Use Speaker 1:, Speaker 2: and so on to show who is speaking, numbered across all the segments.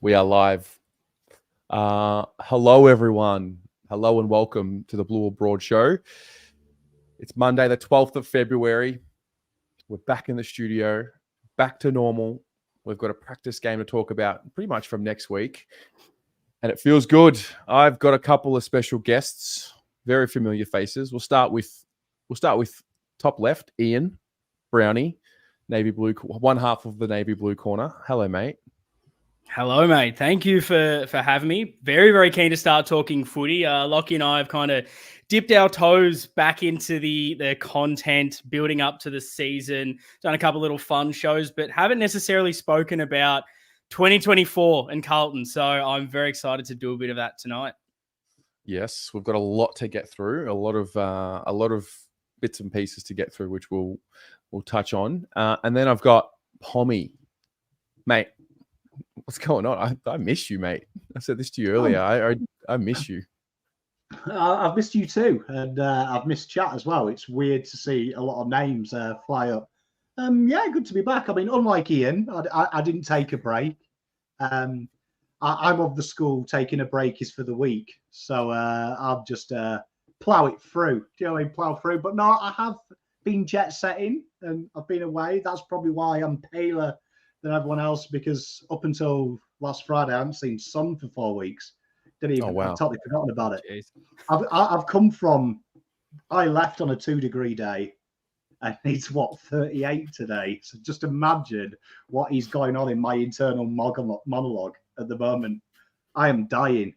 Speaker 1: We are live. Hello, everyone. Hello and welcome to the Blue or Broad Show. It's Monday, the 12th of February. We're back in the studio, back to normal. We've got a practice game to talk about pretty much from next week. And it feels good. I've got a couple of special guests, very familiar faces. We'll start with top left, Ian Brownie, Navy Blue, one half of the Navy Blue corner. Hello, mate.
Speaker 2: Hello, mate. Thank you for having me. Very, very keen to start talking footy. Lockie and I have kind of dipped our toes back into the content, building up to the season, done a couple little fun shows, but haven't necessarily spoken about 2024 and Carlton. So I'm very excited to do a bit of that tonight.
Speaker 1: Yes, we've got a lot to get through, a lot of bits and pieces to get through, which we'll touch on. And then I've got Pommy, mate. What's going on? I miss you, mate. I said this to you earlier. I miss you.
Speaker 3: I've missed you too, and I've missed chat as well. It's weird to see a lot of names fly up. Yeah, good to be back. I mean, unlike Ian, I didn't take a break. I'm of the school taking a break is for the week, so I'll just plow it through. Do you know what I mean? Plow through. But no, I have been jet setting, and I've been away. That's probably why I'm paler than everyone else, because up until last Friday, I haven't seen sun for 4 weeks. I've totally forgotten about it. I've come from, I left on a 2-degree day, and it's 38 today. So just imagine what is going on in my internal monologue at the moment. I am dying.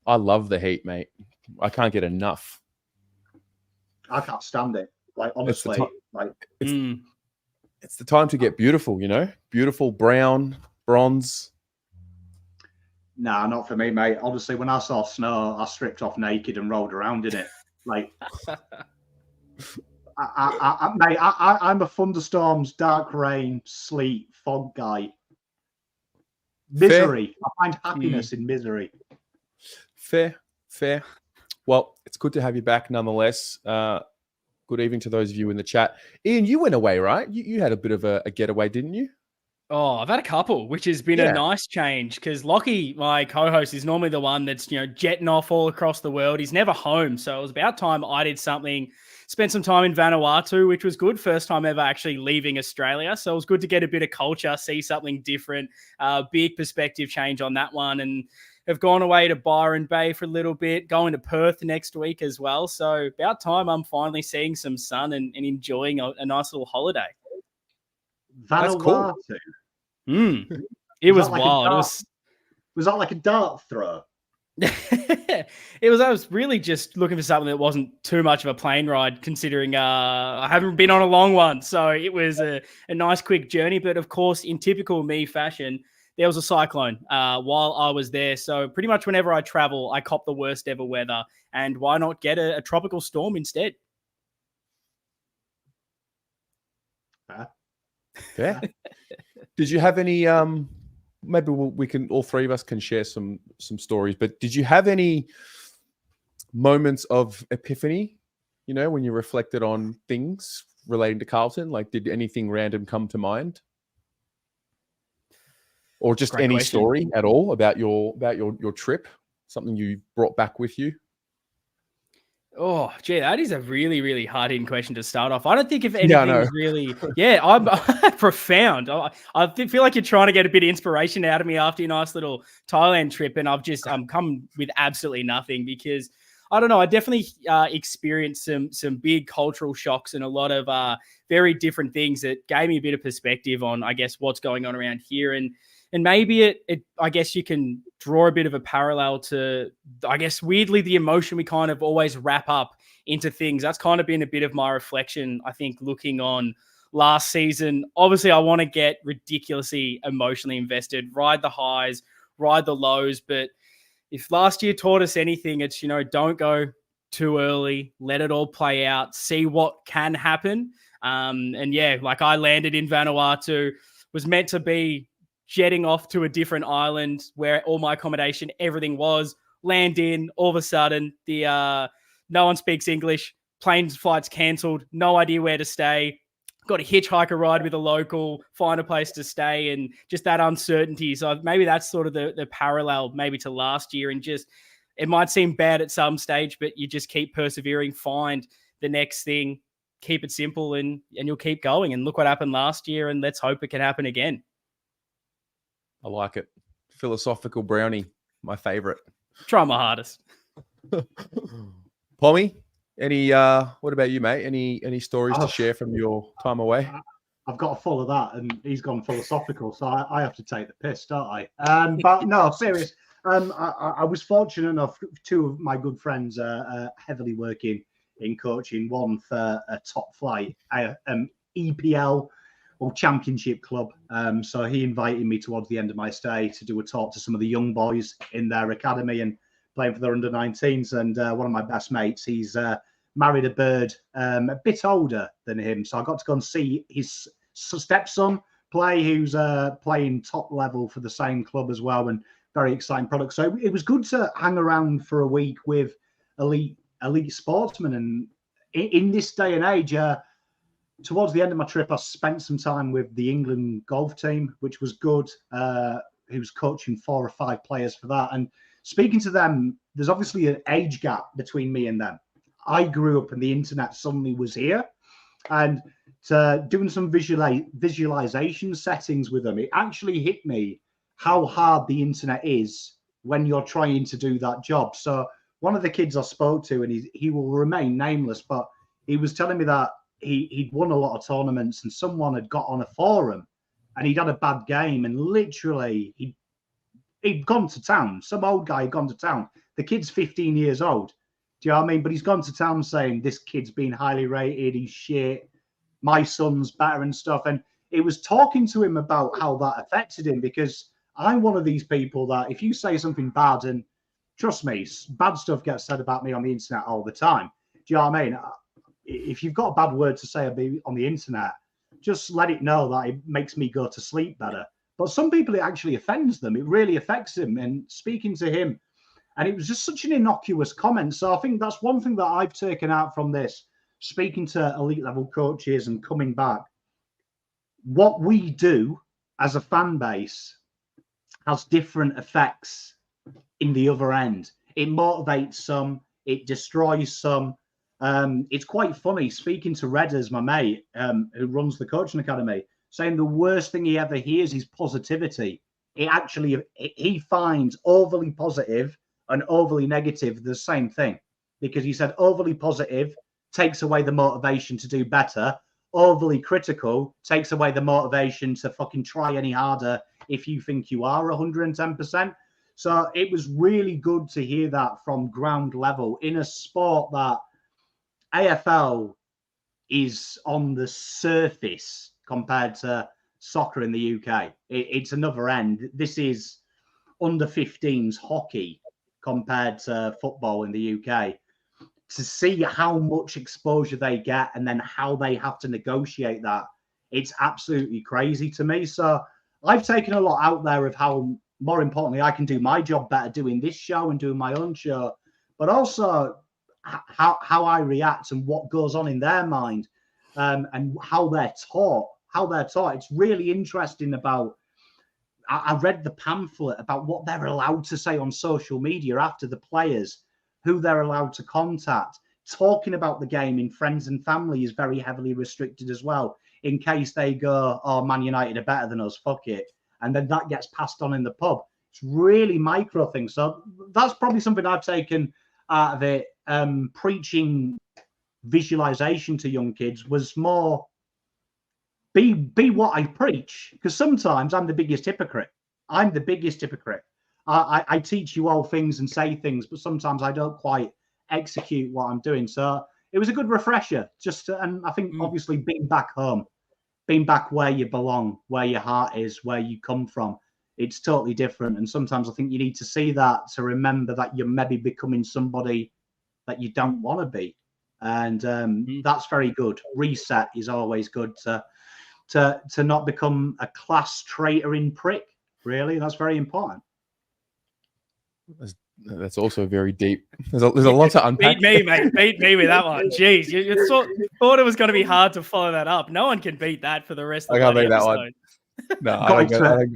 Speaker 1: I love the heat, mate. I can't get enough.
Speaker 3: I can't stand it. Like, honestly,
Speaker 1: it's the time to get beautiful, you know? Beautiful brown, bronze.
Speaker 3: Nah, not for me, mate. Honestly, when I saw snow, I stripped off naked and rolled around in it. Like, I'm a thunderstorms, dark rain, sleet, fog guy. Misery. I find happiness in misery.
Speaker 1: Fair. Well, it's good to have you back nonetheless. Good evening to those of you in the chat. Ian, you went away, right? You had a bit of a getaway, didn't you?
Speaker 2: Oh, I've had a couple, which has been a nice change, because Lockie, my co-host, is normally the one that's, jetting off all across the world. He's never home. So it was about time I did something, spent some time in Vanuatu, which was good. First time ever actually leaving Australia. So it was good to get a bit of culture, see something different, big perspective change on that one. And have gone away to Byron Bay for a little bit, going to Perth next week as well. So about time I'm finally seeing some sun and enjoying a nice little holiday.
Speaker 3: Vanuatu. Cool.
Speaker 2: It was like wild.
Speaker 3: Was that like a dart throw?
Speaker 2: I was really just looking for something that wasn't too much of a plane ride, considering I haven't been on a long one. So it was a nice quick journey. But of course, in typical me fashion, there was a cyclone while I was there. So pretty much whenever I travel, I cop the worst ever weather. And why not get a tropical storm instead?
Speaker 1: Yeah. Did you have any? Maybe we can, all three of us can share some stories. But did you have any moments of epiphany? When you reflected on things relating to Carlton, like did anything random come to mind, or just
Speaker 2: Great
Speaker 1: any
Speaker 2: question.
Speaker 1: story at all about your trip? Something you brought back with you?
Speaker 2: Oh, gee, that is a really, really hard-hitting question to start off. I don't think if anything was really... Yeah, I'm profound. I feel like you're trying to get a bit of inspiration out of me after your nice little Thailand trip, and I'm come with absolutely nothing, because, I don't know, I definitely experienced some big cultural shocks and a lot of very different things that gave me a bit of perspective on, I guess, what's going on around here. And maybe it, I guess you can draw a bit of a parallel to, I guess, weirdly, the emotion we kind of always wrap up into things. That's kind of been a bit of my reflection, I think, looking on last season. Obviously, I want to get ridiculously emotionally invested, ride the highs, ride the lows. But if last year taught us anything, it's, don't go too early, let it all play out, see what can happen. And yeah, like I landed in Vanuatu, was meant to be jetting off to a different island where all my accommodation, everything was, land in, all of a sudden, no one speaks English, plane flights cancelled, no idea where to stay, got to hitchhike a ride with a local, find a place to stay, and just that uncertainty. So maybe that's sort of the parallel maybe to last year, and just it might seem bad at some stage, but you just keep persevering, find the next thing, keep it simple, and you'll keep going. And look what happened last year, and let's hope it can happen again.
Speaker 1: I like it. Philosophical brownie, my favorite.
Speaker 2: Try my hardest.
Speaker 1: Pommy, what about you, mate? Any stories to share from your time away?
Speaker 3: I've got full of that, and he's gone philosophical, so I have to take the piss, don't I? But no, serious. I was fortunate enough. Two of my good friends are heavily working in coaching. One for a top flight EPL or championship club. So he invited me towards the end of my stay to do a talk to some of the young boys in their academy and playing for their under-19s. And one of my best mates, he's married a bird a bit older than him. So I got to go and see his stepson play, who's playing top level for the same club as well, and very exciting product. So it was good to hang around for a week with elite sportsmen. And in this day and age, towards the end of my trip, I spent some time with the England golf team, which was good. He was coaching 4 or 5 players for that. And speaking to them, there's obviously an age gap between me and them. I grew up and the internet suddenly was here. And doing some visualization settings with them, it actually hit me how hard the internet is when you're trying to do that job. So one of the kids I spoke to, and he will remain nameless, but he was telling me that he'd won a lot of tournaments and someone had got on a forum and he'd had a bad game, and literally he'd gone to town. Some old guy had gone to town. The kid's 15 years old. Do you know what I mean? But he's gone to town saying this kid's been highly rated, he's shit, my son's better and stuff. And it was talking to him about how that affected him, because I'm one of these people that if you say something bad, and trust me, bad stuff gets said about me on the internet all the time. Do you know what I mean? If you've got a bad word to say on the internet, just let it know that it makes me go to sleep better. But some people, it actually offends them. It really affects them. And speaking to him, and it was just such an innocuous comment. So I think that's one thing that I've taken out from this, speaking to elite level coaches and coming back. What we do as a fan base has different effects in the other end. It motivates some, it destroys some. It's quite funny speaking to Redders, my mate, who runs the coaching academy, saying the worst thing he ever hears is positivity. He finds overly positive and overly negative the same thing, because he said overly positive takes away the motivation to do better. Overly critical takes away the motivation to fucking try any harder if you think you are 110%. So it was really good to hear that from ground level in a sport that AFL is on the surface compared to soccer in the UK. It's another end. This is under 15s hockey compared to football in the UK. To see how much exposure they get and then how they have to negotiate that, it's absolutely crazy to me. So I've taken a lot out there of how, more importantly, I can do my job better doing this show and doing my own show, but also how I react and what goes on in their mind, and how they're taught. It's really interesting about, I read the pamphlet about what they're allowed to say on social media after the players, who they're allowed to contact. Talking about the game in friends and family is very heavily restricted as well, in case they go, oh, Man United are better than us, fuck it. And then that gets passed on in the pub. It's really micro things. So that's probably something I've taken out of it. Preaching visualization to young kids was more be what I preach, because sometimes I'm the biggest hypocrite. I teach you all things and say things, but sometimes I don't quite execute what I'm doing. So it was a good refresher. And I think obviously being back home, being back where you belong, where your heart is, where you come from, it's totally different. And sometimes I think you need to see that to remember that you're maybe becoming somebody that you don't want to be. And that's very good. Reset is always good to not become a class traitor in prick, really. That's very important.
Speaker 1: That's also very deep. There's a lot to unpack.
Speaker 2: Beat me, mate. Beat me with that one. Jeez, you thought it was going to be hard to follow that up. No one can beat that for the rest of the episode.
Speaker 1: That one.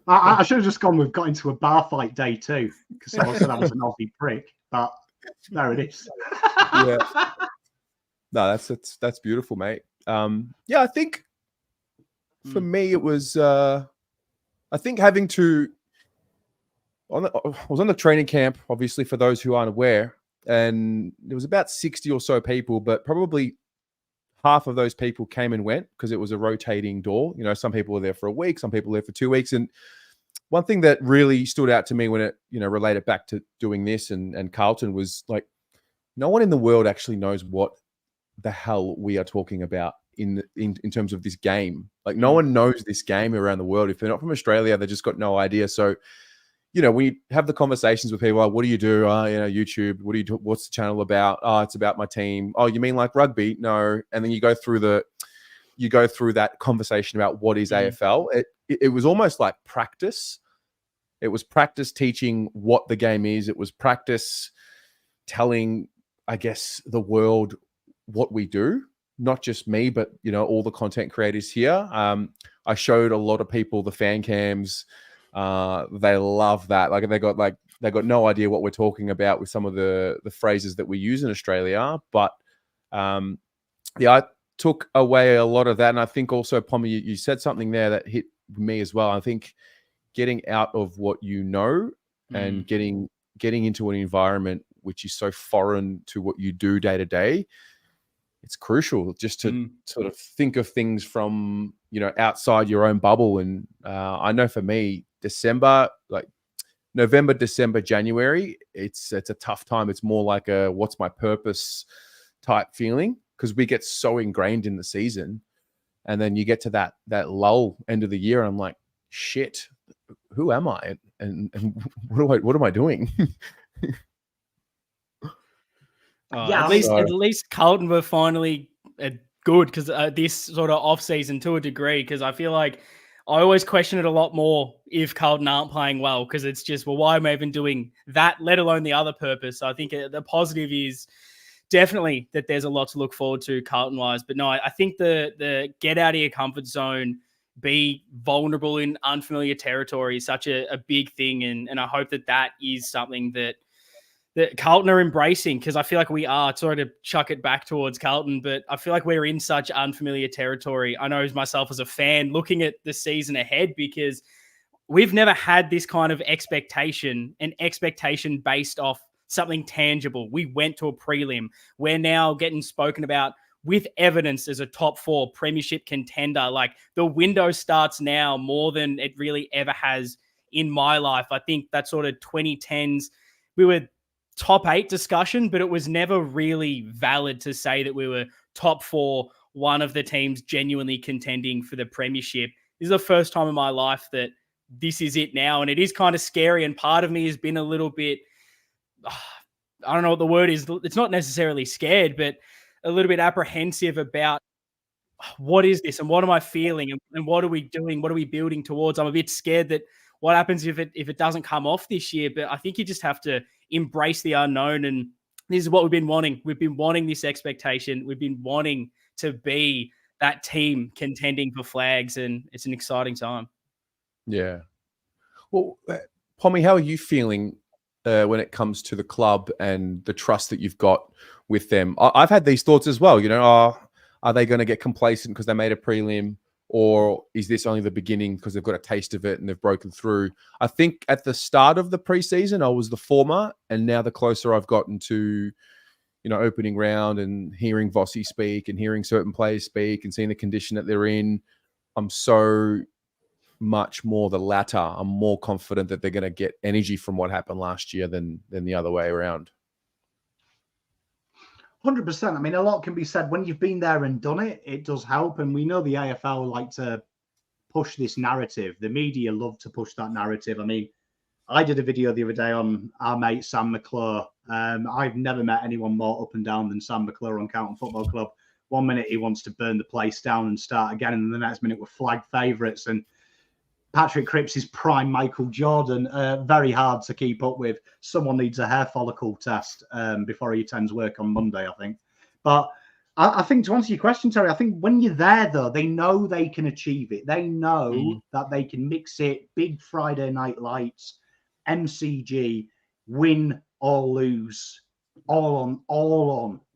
Speaker 1: No,
Speaker 3: I should have just gone with got into a bar fight day 2 because someone said I was an Aussie prick, but there it is.
Speaker 1: Yeah. No, that's beautiful, mate. Yeah, I think for me it was I think having to I was on the training camp, obviously, for those who aren't aware, and there was about 60 or so people, but probably half of those people came and went because it was a rotating door. You know, some people were there for a week, some people were there for 2 weeks. And one thing that really stood out to me when it, related back to doing this and Carlton was like, no one in the world actually knows what the hell we are talking about in terms of this game. Like, no one knows this game around the world. If they're not from Australia, they just got no idea. So, we have the conversations with people like, what do you do? YouTube. What do you do? What's the channel about? Oh, it's about my team. Oh, you mean like rugby? No. And then you go through that conversation about what is AFL. It was almost like practice. It was practice teaching what the game is. It was practice telling, I guess, the world what we do. Not just me, but all the content creators here. I showed a lot of people the fan cams. They love that. Like they got no idea what we're talking about with some of the phrases that we use in Australia. But I took away a lot of that, and I think also, Pommy, you said something there that hit me as well. I think getting out of what you know and getting into an environment which is so foreign to what you do day to day. It's crucial just to sort of think of things from, outside your own bubble. And I know for me, December, like November, December, January, it's a tough time. It's more like a what's my purpose type feeling because we get so ingrained in the season. And then you get to that lull end of the year, and I'm like, shit, who am I? And what am I doing?
Speaker 2: At least Carlton were finally good because this sort of off season to a degree, because I feel like I always question it a lot more if Carlton aren't playing well, because it's just, well, why am I even doing that, let alone the other purpose? So I think the positive is definitely that there's a lot to look forward to Carlton wise. But no, I think the get out of your comfort zone, be vulnerable in unfamiliar territory is such a big thing. And I hope that is something that Carlton are embracing, because I feel like we are. Sorry to chuck it back towards Carlton, but I feel like we're in such unfamiliar territory. I know myself as a fan looking at the season ahead, because we've never had this kind of expectation, an expectation based off something tangible. We went to a prelim. We're now getting spoken about with evidence as a top 4 premiership contender. Like, the window starts now more than it really ever has in my life. I think that sort of 2010s, we were top 8 discussion, but it was never really valid to say that we were top 4, one of the teams genuinely contending for the premiership. This is the first time in my life that this is it now, and it is kind of scary. And part of me has been a little bit, I don't know what the word is. It's not necessarily scared, but a little bit apprehensive about what is this and what am I feeling and what are we doing? What are we building towards? I'm a bit scared that what happens if it doesn't come off this year. But I think you just have to embrace the unknown. And this is what we've been wanting. We've been wanting this expectation. We've been wanting to be that team contending for flags, and it's an exciting time.
Speaker 1: Yeah. Well, Pommy, how are you feeling when it comes to the club and the trust that you've got with them? I've had these thoughts as well. Are they going to get complacent because they made a prelim? Or is this only the beginning because they've got a taste of it and they've broken through? I think at the start of the preseason, I was the former. And now the closer I've gotten to, opening round and hearing Vossi speak and hearing certain players speak and seeing the condition that they're in, I'm so much more the latter. I'm more confident that they're going to get energy from what happened last year than the other way around.
Speaker 3: 100%. I mean, a lot can be said when you've been there and done it. It does help. And we know the AFL like to push this narrative. The media love to push that narrative. I mean, I did a video the other day on our mate Sam McClure. I've never met anyone more up and down than Sam McClure on Carlton Football Club. 1 minute he wants to burn the place down and start again, and the next minute we're flag favourites. And Patrick Cripps is prime Michael Jordan. Very hard to keep up with. Someone needs a hair follicle test before he attends work on Monday, I think. But I think to answer your question, Terry, I think when you're there, though, they know they can achieve it. They know that they can mix it, big Friday night lights, MCG, win or lose, all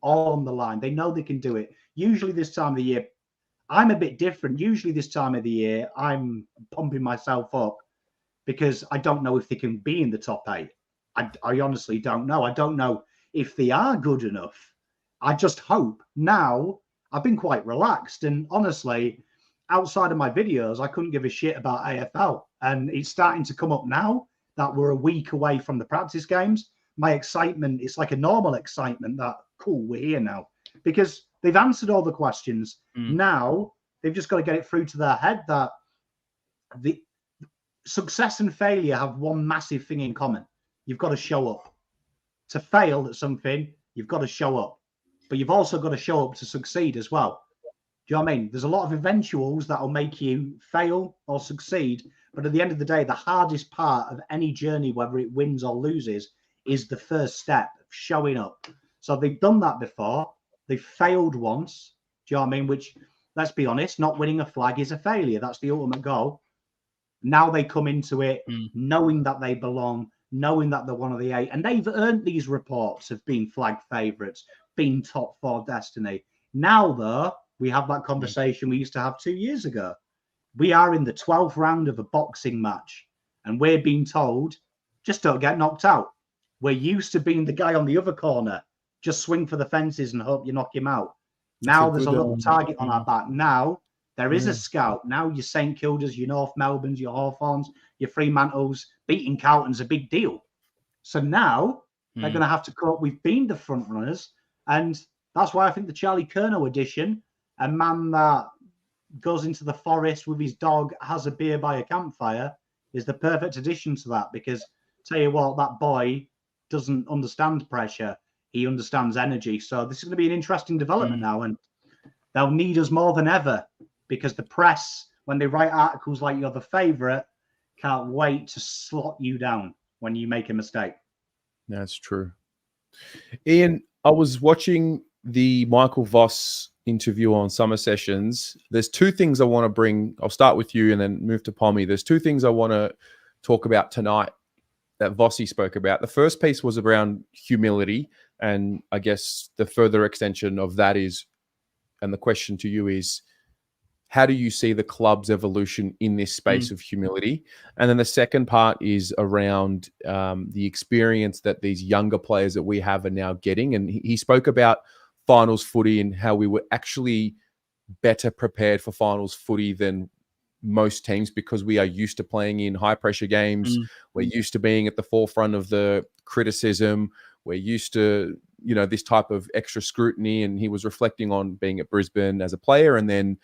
Speaker 3: on the line. They know they can do it. Usually this time of the year, I'm a bit different. Usually this time of the year, I'm pumping myself up because I don't know if they can be in the top 8. I honestly don't know. I don't know if they are good enough. I just hope. Now, I've been quite relaxed. And honestly, outside of my videos, I couldn't give a shit about AFL. And it's starting to come up now that we're a week away from the practice games. My excitement, it's like a normal excitement that, cool, we're here now. Because they've answered all the questions. Now, they've just got to get it through to their head that the success and failure have one massive thing in common. You've got to show up. To fail at something, you've got to show up. But you've also got to show up to succeed as well. Do you know what I mean? There's a lot of eventuals that will make you fail or succeed. But at the end of the day, the hardest part of any journey, whether it wins or loses, is the first step of showing up. So they've done that before. They've failed once. Do you know what I mean? Which, let's be honest, not winning a flag is a failure. That's the ultimate goal. Now they come into it knowing that they belong, knowing that they're one of the 8. And they've earned these reports of being flag favourites, being top 4 destiny. Now, though, we have that conversation we used to have 2 years ago. We are in the 12th round of a boxing match, and we're being told, just don't get knocked out. We're used to being the guy on the other corner, just swing for the fences and hope you knock him out. Now there's a little target on our back. Now there is a scout. Now your St Kildas, your North Melbournes, your Hawthorns, your Fremantles, beating Carlton's a big deal. So now they're going to have to cope. We've been the front runners, and that's why I think the Charlie Curnow edition, a man that goes into the forest with his dog, has a beer by a campfire, is the perfect addition to that. Because tell you what, that boy doesn't understand pressure. He understands energy. So this is going to be an interesting development now, and they'll need us more than ever, because the press, when they write articles like you're the favourite, can't wait to slot you down when you make a mistake.
Speaker 1: That's true. Ian, I was watching the Michael Voss interview on Summer Sessions. There's 2 things I want to bring. I'll start with you and then move to Pommy. There's 2 things I want to talk about tonight that Vossi spoke about. The first piece was around humility, and I guess the further extension of that is, and the question to you is, how do you see the club's evolution in this space of humility? And then the second part is around the experience that these younger players that we have are now getting. And he spoke about finals footy and how we were actually better prepared for finals footy than most teams, because we are used to playing in high pressure games. We're used to being at the forefront of the criticism. We're used to, this type of extra scrutiny. And he was reflecting on being at Brisbane as a player and then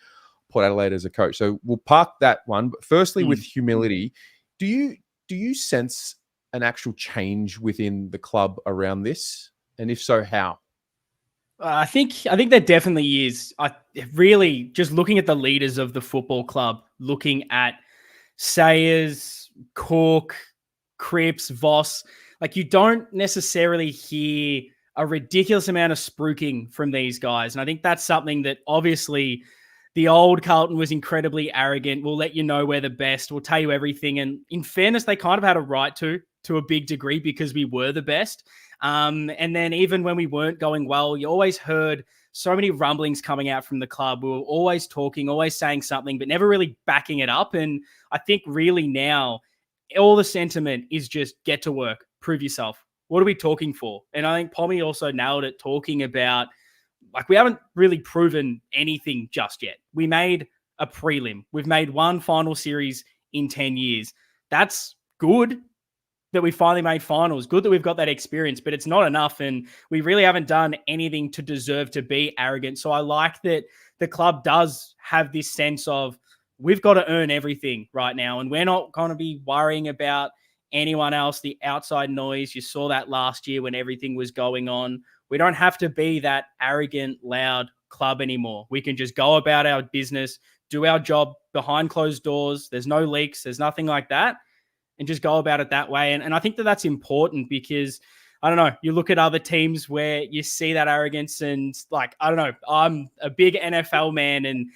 Speaker 1: Port Adelaide as a coach. So we'll park that one. But firstly, with humility, do you sense an actual change within the club around this? And if so, how?
Speaker 2: I think there definitely is. Really just looking at the leaders of the football club, looking at Sayers, Cook, Cripps, Voss, like you don't necessarily hear a ridiculous amount of spruiking from these guys. And I think that's something that obviously the old Carlton was incredibly arrogant. We'll let you know we're the best. We'll tell you everything. And in fairness, they kind of had a right to a big degree, because we were the best. And then even when we weren't going well, you always heard so many rumblings coming out from the club. We were always talking, always saying something, but never really backing it up. And I think really now all the sentiment is just get to work, prove yourself. What are we talking for? And I think Pommy also nailed it, talking about, like, we haven't really proven anything just yet. We made a prelim. We've made one final series in 10 years. That's good that we finally made finals. Good that we've got that experience, but it's not enough. And we really haven't done anything to deserve to be arrogant. So I like that the club does have this sense of, we've got to earn everything right now. And we're not going to be worrying about anyone else, the outside noise. You saw that last year when everything was going on. We don't have to be that arrogant, loud club anymore. We can just go about our business, do our job behind closed doors. There's no leaks. There's nothing like that. And just go about it that way. And I think that that's important because, I don't know, you look at other teams where you see that arrogance and like, I don't know, I'm a big NFL man, and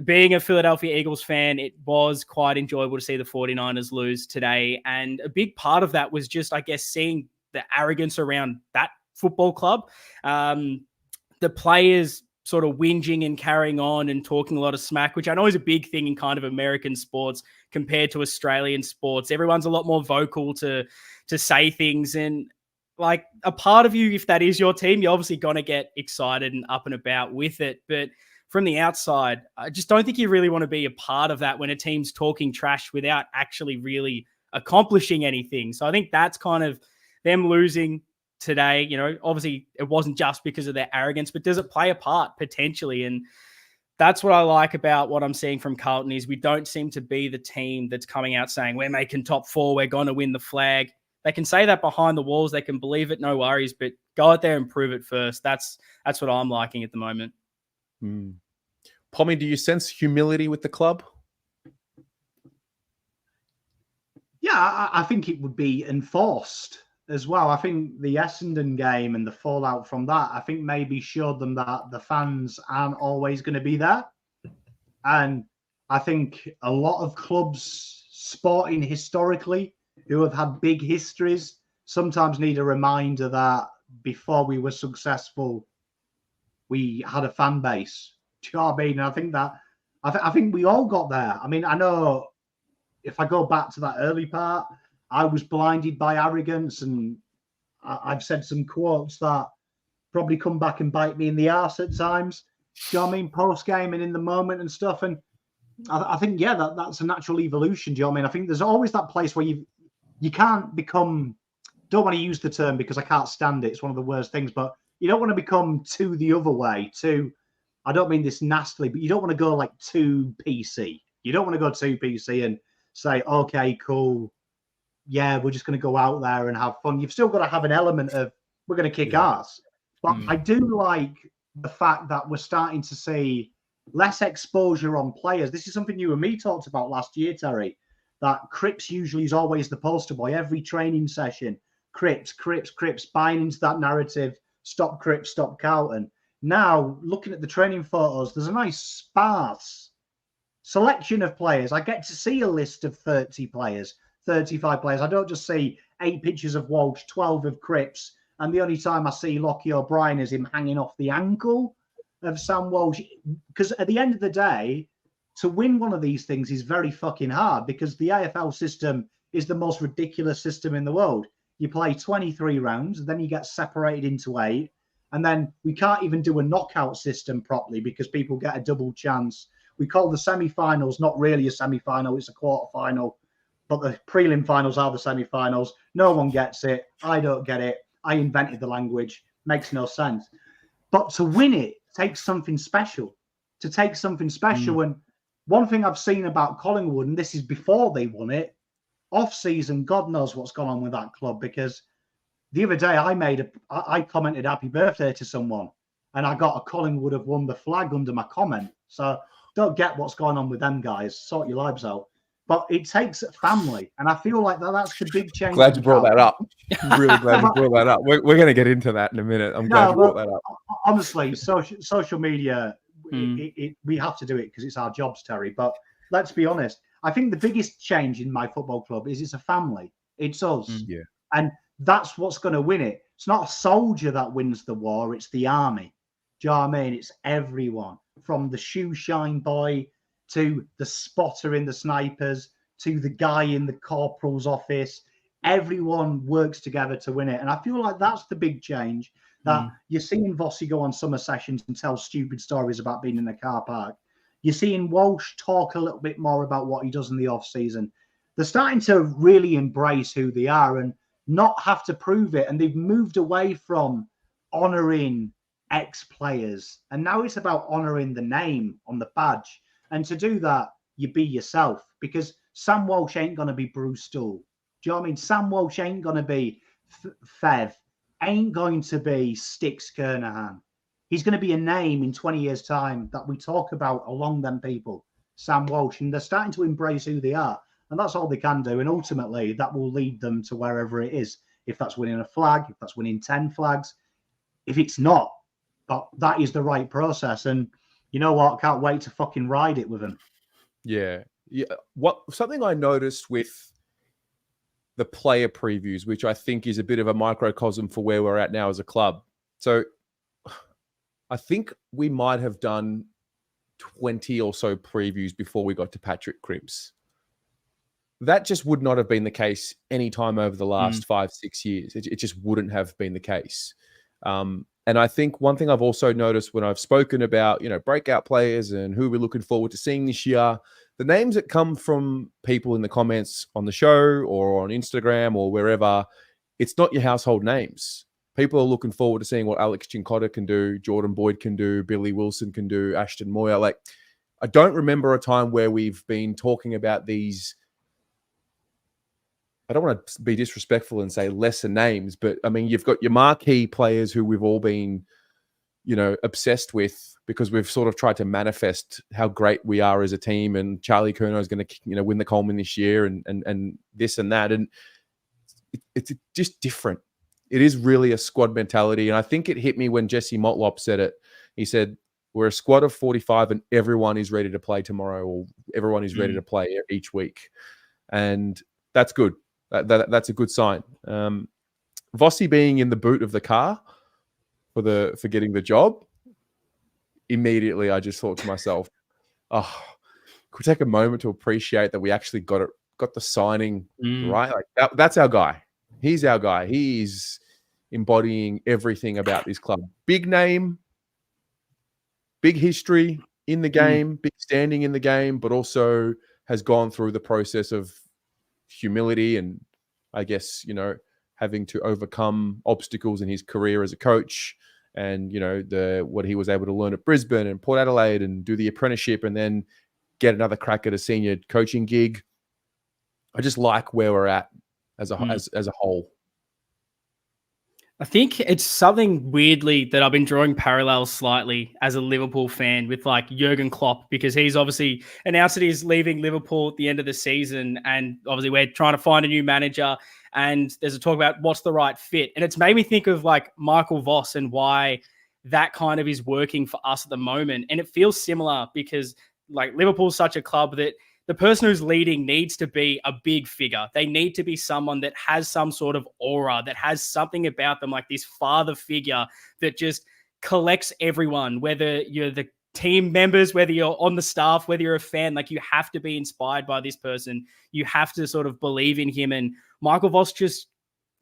Speaker 2: being a Philadelphia Eagles fan, it was quite enjoyable to see the 49ers lose today. And a big part of that was just, I guess, seeing the arrogance around that football club. The players sort of whinging and carrying on and talking a lot of smack, which I know is a big thing in kind of American sports compared to Australian sports. Everyone's a lot more vocal to say things. And like, a part of you, if that is your team, you're obviously going to get excited and up and about with it. But from the outside, I just don't think you really want to be a part of that when a team's talking trash without actually really accomplishing anything. So I think that's kind of them losing today. You know, obviously it wasn't just because of their arrogance, but does it play a part potentially? And that's what I like about what I'm seeing from Carlton is we don't seem to be the team that's coming out saying we're making top 4, we're going to win the flag. They can say that behind the walls, they can believe it, no worries, but go out there and prove it first. That's what I'm liking at the moment.
Speaker 1: Pommy, do you sense humility with the club?
Speaker 3: Yeah, I think it would be enforced as well. I think the Essendon game and the fallout from that, I think maybe showed them that the fans aren't always going to be there. And I think a lot of clubs, sporting historically, who have had big histories, sometimes need a reminder that before we were successful, we had a fan base. Do you know what I mean? And I think that I think we all got there. I mean, I know if I go back to that early part, I was blinded by arrogance, and I've said some quotes that probably come back and bite me in the arse at times. Do you know what I mean? Post game and in the moment and stuff. And I think, yeah, that's a natural evolution. Do you know what I mean? I think there's always that place where you can't become, don't want to use the term because I can't stand it. It's one of the worst things, but you don't want to become too the other way, I don't mean this nastily, but you don't want to go like too PC. You don't want to go too PC and say, okay, cool. Yeah, we're just going to go out there and have fun. You've still got to have an element of, we're going to kick ass. But I do like the fact that we're starting to see less exposure on players. This is something you and me talked about last year, Terry, that Cripps usually is always the poster boy. Every training session, Cripps, buying into that narrative, stop Cripps, stop Carlton. Now, looking at the training photos, there's a nice sparse selection of players. I get to see a list of 30 players, 35 players. I don't just see 8 pictures of Walsh, 12 of Cripps, and the only time I see Lockie O'Brien is him hanging off the ankle of Sam Walsh. Because at the end of the day, to win one of these things is very fucking hard because the AFL system is the most ridiculous system in the world. You play 23 rounds, then you get separated into 8, and then we can't even do a knockout system properly because people get a double chance. We call the semi-finals not really a semi-final, it's a quarter-final, but the prelim finals are the semi-finals. No one gets it. I don't get it. I invented the language. Makes no sense. But to win it takes something special. And one thing I've seen about Collingwood, and this is before they won it, off-season, God knows what's gone on with that club, because the other day I commented happy birthday to someone, and I got a Collingwood have won the flag under my comment. So don't get what's going on with them guys. Sort your lives out. But it takes family, and I feel like that's the big change.
Speaker 1: Glad you brought that up. I'm really glad you brought that up. We're going to get into that in a minute. I'm glad you brought that up.
Speaker 3: Honestly, social media, we have to do it because it's our jobs, Terry. But let's be honest. I think the biggest change in my football club is it's a family. It's us.
Speaker 1: Yeah.
Speaker 3: And that's what's going to win it. It's not a soldier that wins the war. It's the army. Do you know what I mean? It's everyone, from the shoe shine boy to the spotter in the snipers to the guy in the corporal's office. Everyone works together to win it. And I feel like that's the big change, that you're seeing Vossi go on summer sessions and tell stupid stories about being in a car park. You're seeing Walsh talk a little bit more about what he does in the off season. They're starting to really embrace who they are and not have to prove it. And they've moved away from honouring ex-players. And now it's about honouring the name on the badge. And to do that, you be yourself, because Sam Walsh ain't going to be Bruce Stool. Do you know what I mean? Sam Walsh ain't going to be Fev, ain't going to be Sticks Kernahan. He's going to be a name in 20 years' time that we talk about along them people. Sam Walsh, and they're starting to embrace who they are. And that's all they can do. And ultimately, that will lead them to wherever it is. If that's winning a flag, if that's winning 10 flags, if it's not, but that is the right process. And you know what? Can't wait to fucking ride it with them.
Speaker 1: Yeah. Something I noticed with the player previews, which I think is a bit of a microcosm for where we're at now as a club. So I think we might have done 20 or so previews before we got to Patrick Cripps. That just would not have been the case any time over the last 5-6 years. It just wouldn't have been the case. And I think one thing I've also noticed when I've spoken about, breakout players and who we're looking forward to seeing this year, the names that come from people in the comments on the show or on Instagram or wherever, it's not your household names. People are looking forward to seeing what Alex Chincotta can do, Jordan Boyd can do, Billy Wilson can do, Ashton Moyer. Like, I don't remember a time where we've been talking about these. I don't want to be disrespectful and say lesser names, but I mean, you've got your marquee players who we've all been, obsessed with because we've sort of tried to manifest how great we are as a team. And Charlie Curnow is going to, win the Coleman this year and this and that. And it's just different. It is really a squad mentality. And I think it hit me when Jesse Motlop said it. He said, we're a squad of 45 and everyone is ready to play tomorrow, or everyone is ready to play each week. And that's good. That's a good sign. Vossi being in the boot of the car for getting the job, immediately I just thought to myself, could we take a moment to appreciate that we actually got the signing right? Like that's our guy. He's our guy. He's embodying everything about this club. Big name, big history in the game, big standing in the game, but also has gone through the process of humility and I guess, having to overcome obstacles in his career as a coach and, what he was able to learn at Brisbane and Port Adelaide and do the apprenticeship and then get another crack at a senior coaching gig. I just like where we're at as a whole.
Speaker 2: I think it's something weirdly that I've been drawing parallels slightly as a Liverpool fan with like Jurgen Klopp, because he's obviously announced that he's leaving Liverpool at the end of the season. And obviously we're trying to find a new manager and there's a talk about what's the right fit. And it's made me think of like Michael Voss and why that kind of is working for us at the moment. And it feels similar because like Liverpool's such a club that the person who's leading needs to be a big figure. They need to be someone that has some sort of aura, that has something about them, like this father figure that just collects everyone, whether you're the team members, whether you're on the staff, whether you're a fan. Like, you have to be inspired by this person. You have to sort of believe in him. And Michael Voss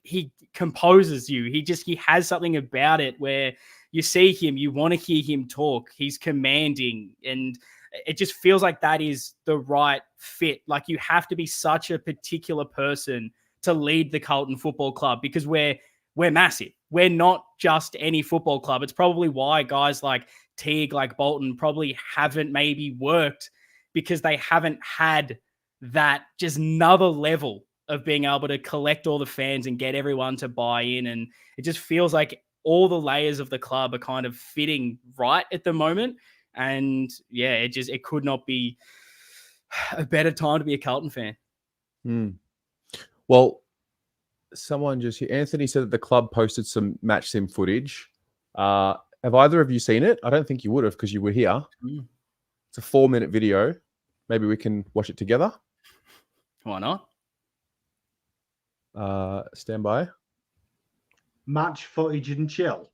Speaker 2: he composes you. He has something about it where you see him, you want to hear him talk. He's commanding, and it just feels like that is the right fit. Like, you have to be such a particular person to lead the Carlton Football Club because we're massive. We're not just any football club. It's probably why guys like Teague, like Bolton, probably haven't maybe worked, because they haven't had that just another level of being able to collect all the fans and get everyone to buy in. And it just feels like all the layers of the club are kind of fitting right at the moment. And yeah, it could not be a better time to be a Carlton fan.
Speaker 1: Well, someone just here, Anthony said that the club posted some match sim footage. Have either of you seen it? I don't think you would have because you were here. It's a 4-minute video. Maybe we can watch it together.
Speaker 2: Why not?
Speaker 1: Stand by.
Speaker 3: Match footage and chill.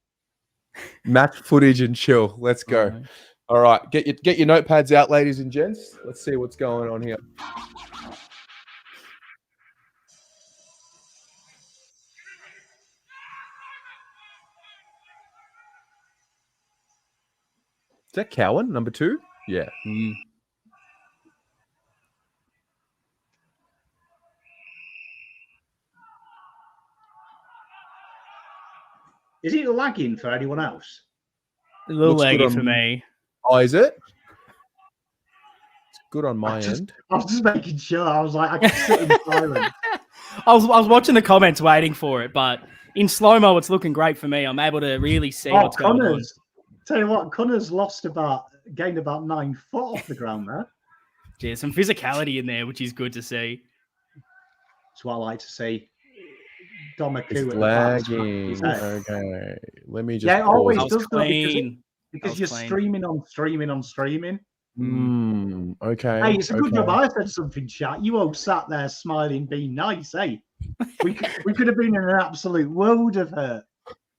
Speaker 1: Match footage and chill. Let's go. All right. Get your notepads out, ladies and gents. Let's see what's going on here. Is that Cowan, number 2? Yeah.
Speaker 3: Is it lagging for anyone else?
Speaker 2: A little laggy for me.
Speaker 1: Oh, is it? It's good on my end.
Speaker 3: I was just making sure. I was like, I can sit in silence.
Speaker 2: I was watching the comments waiting for it, but in slow-mo, it's looking great for me. I'm able to really see what's going on.
Speaker 3: Tell you what, Connor's gained about 9 foot off the ground there.
Speaker 2: Yeah, some physicality in there, which is good to see.
Speaker 3: That's what I like to see. Domaku
Speaker 1: It's
Speaker 3: at the
Speaker 1: lagging.
Speaker 3: back.
Speaker 1: Okay. Let me just
Speaker 3: Yeah, it
Speaker 1: pause.
Speaker 3: always
Speaker 2: That
Speaker 3: does
Speaker 2: was
Speaker 3: though,
Speaker 2: clean.
Speaker 3: because you're streaming on streaming.
Speaker 1: Okay.
Speaker 3: Hey, it's a good job I said something, chat. You all sat there smiling, being nice, eh? We could have been in an absolute world of hurt.